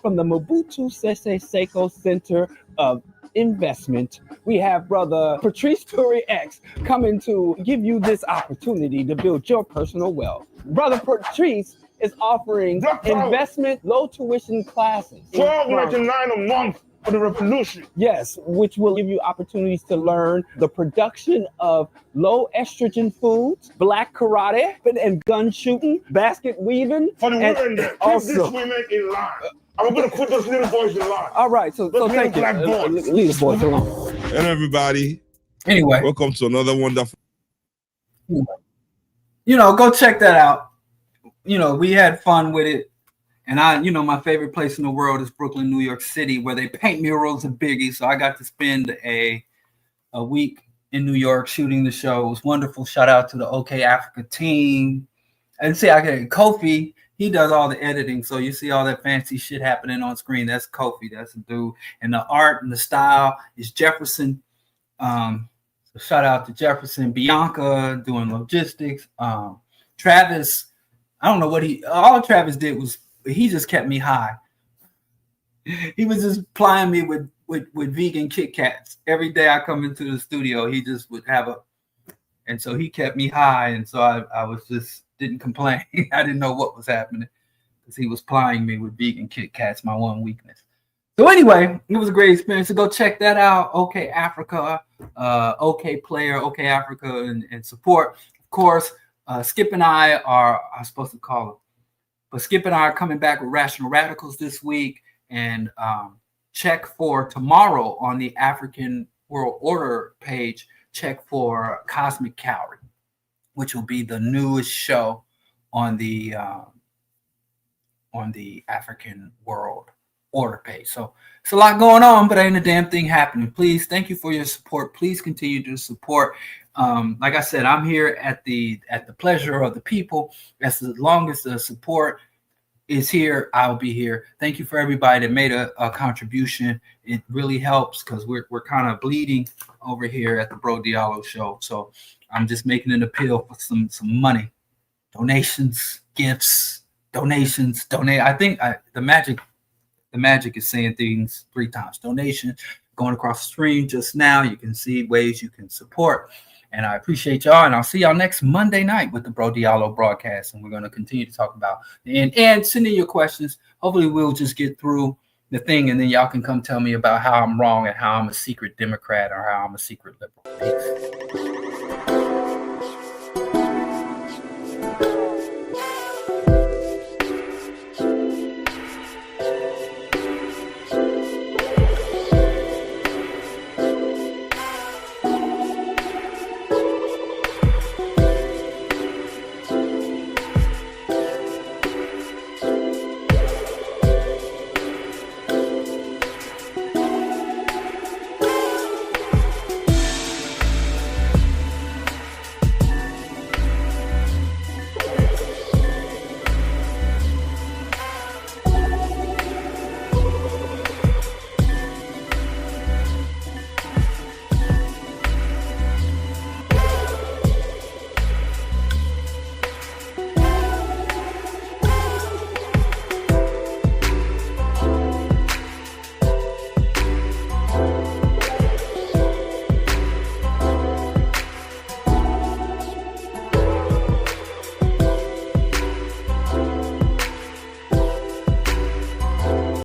From the Mobutu Sese Seko Center of Investment, we have Brother Patrice Puri X coming to give you this opportunity to build your personal wealth. Brother Patrice is offering investment, low tuition classes. $12.99 a month for the revolution. Yes, which will give you opportunities to learn the production of low estrogen foods, black karate, and gun shooting, basket weaving. For the and women, keep also, these women in line. I'm going to put those little boys in line. all right, so thank you. Black boys. Leave the boys alone. Hello, everybody. Anyway, Welcome to another wonderful. Go check that out. We had fun with it. And my favorite place in the world is Brooklyn, New York City, where they paint murals of Biggie. So I got to spend a week in New York shooting the show. It was wonderful. Shout out to the OK Africa team. And see, I get Kofi. He does all the editing. So you see all that fancy shit happening on screen. That's Kofi. That's a dude. And the art and the style is Jefferson. So shout out to Jefferson. Bianca doing logistics. Travis, I don't know what all Travis did was he just kept me high. He was just plying me with vegan Kit Kats. Every day I come into the studio, he just would have and so he kept me high. And so I was just didn't complain. I didn't know what was happening because he was plying me with vegan Kit Kats, my one weakness. So anyway, it was a great experience. So go check that out. OK Africa, OK Player, OK Africa, and support. Of course, Skip and I are supposed to call it. But Skip and I are coming back with Rational Radicals this week, and check for tomorrow on the African World Order page, check for Cosmic Cowrie, which will be the newest show on the African World order pay. So it's a lot going on, but ain't a damn thing happening. Please, thank you for your support. Please continue to support. Like I said, I'm here at the pleasure of the people. As long as the support is here, I'll be here. Thank you for everybody that made a contribution. It really helps because we're kind of bleeding over here at the BroDiallo show. So I'm just making an appeal for some money, donations, gifts, donations, donate. I think the magic is saying things 3 times. Donation, going across the screen just now. You can see ways you can support. And I appreciate y'all. And I'll see y'all next Monday night with the BroDiallo broadcast. And we're going to continue to talk about the end and send in your questions. Hopefully we'll just get through the thing. And then y'all can come tell me about how I'm wrong and how I'm a secret Democrat or how I'm a secret liberal. Peace.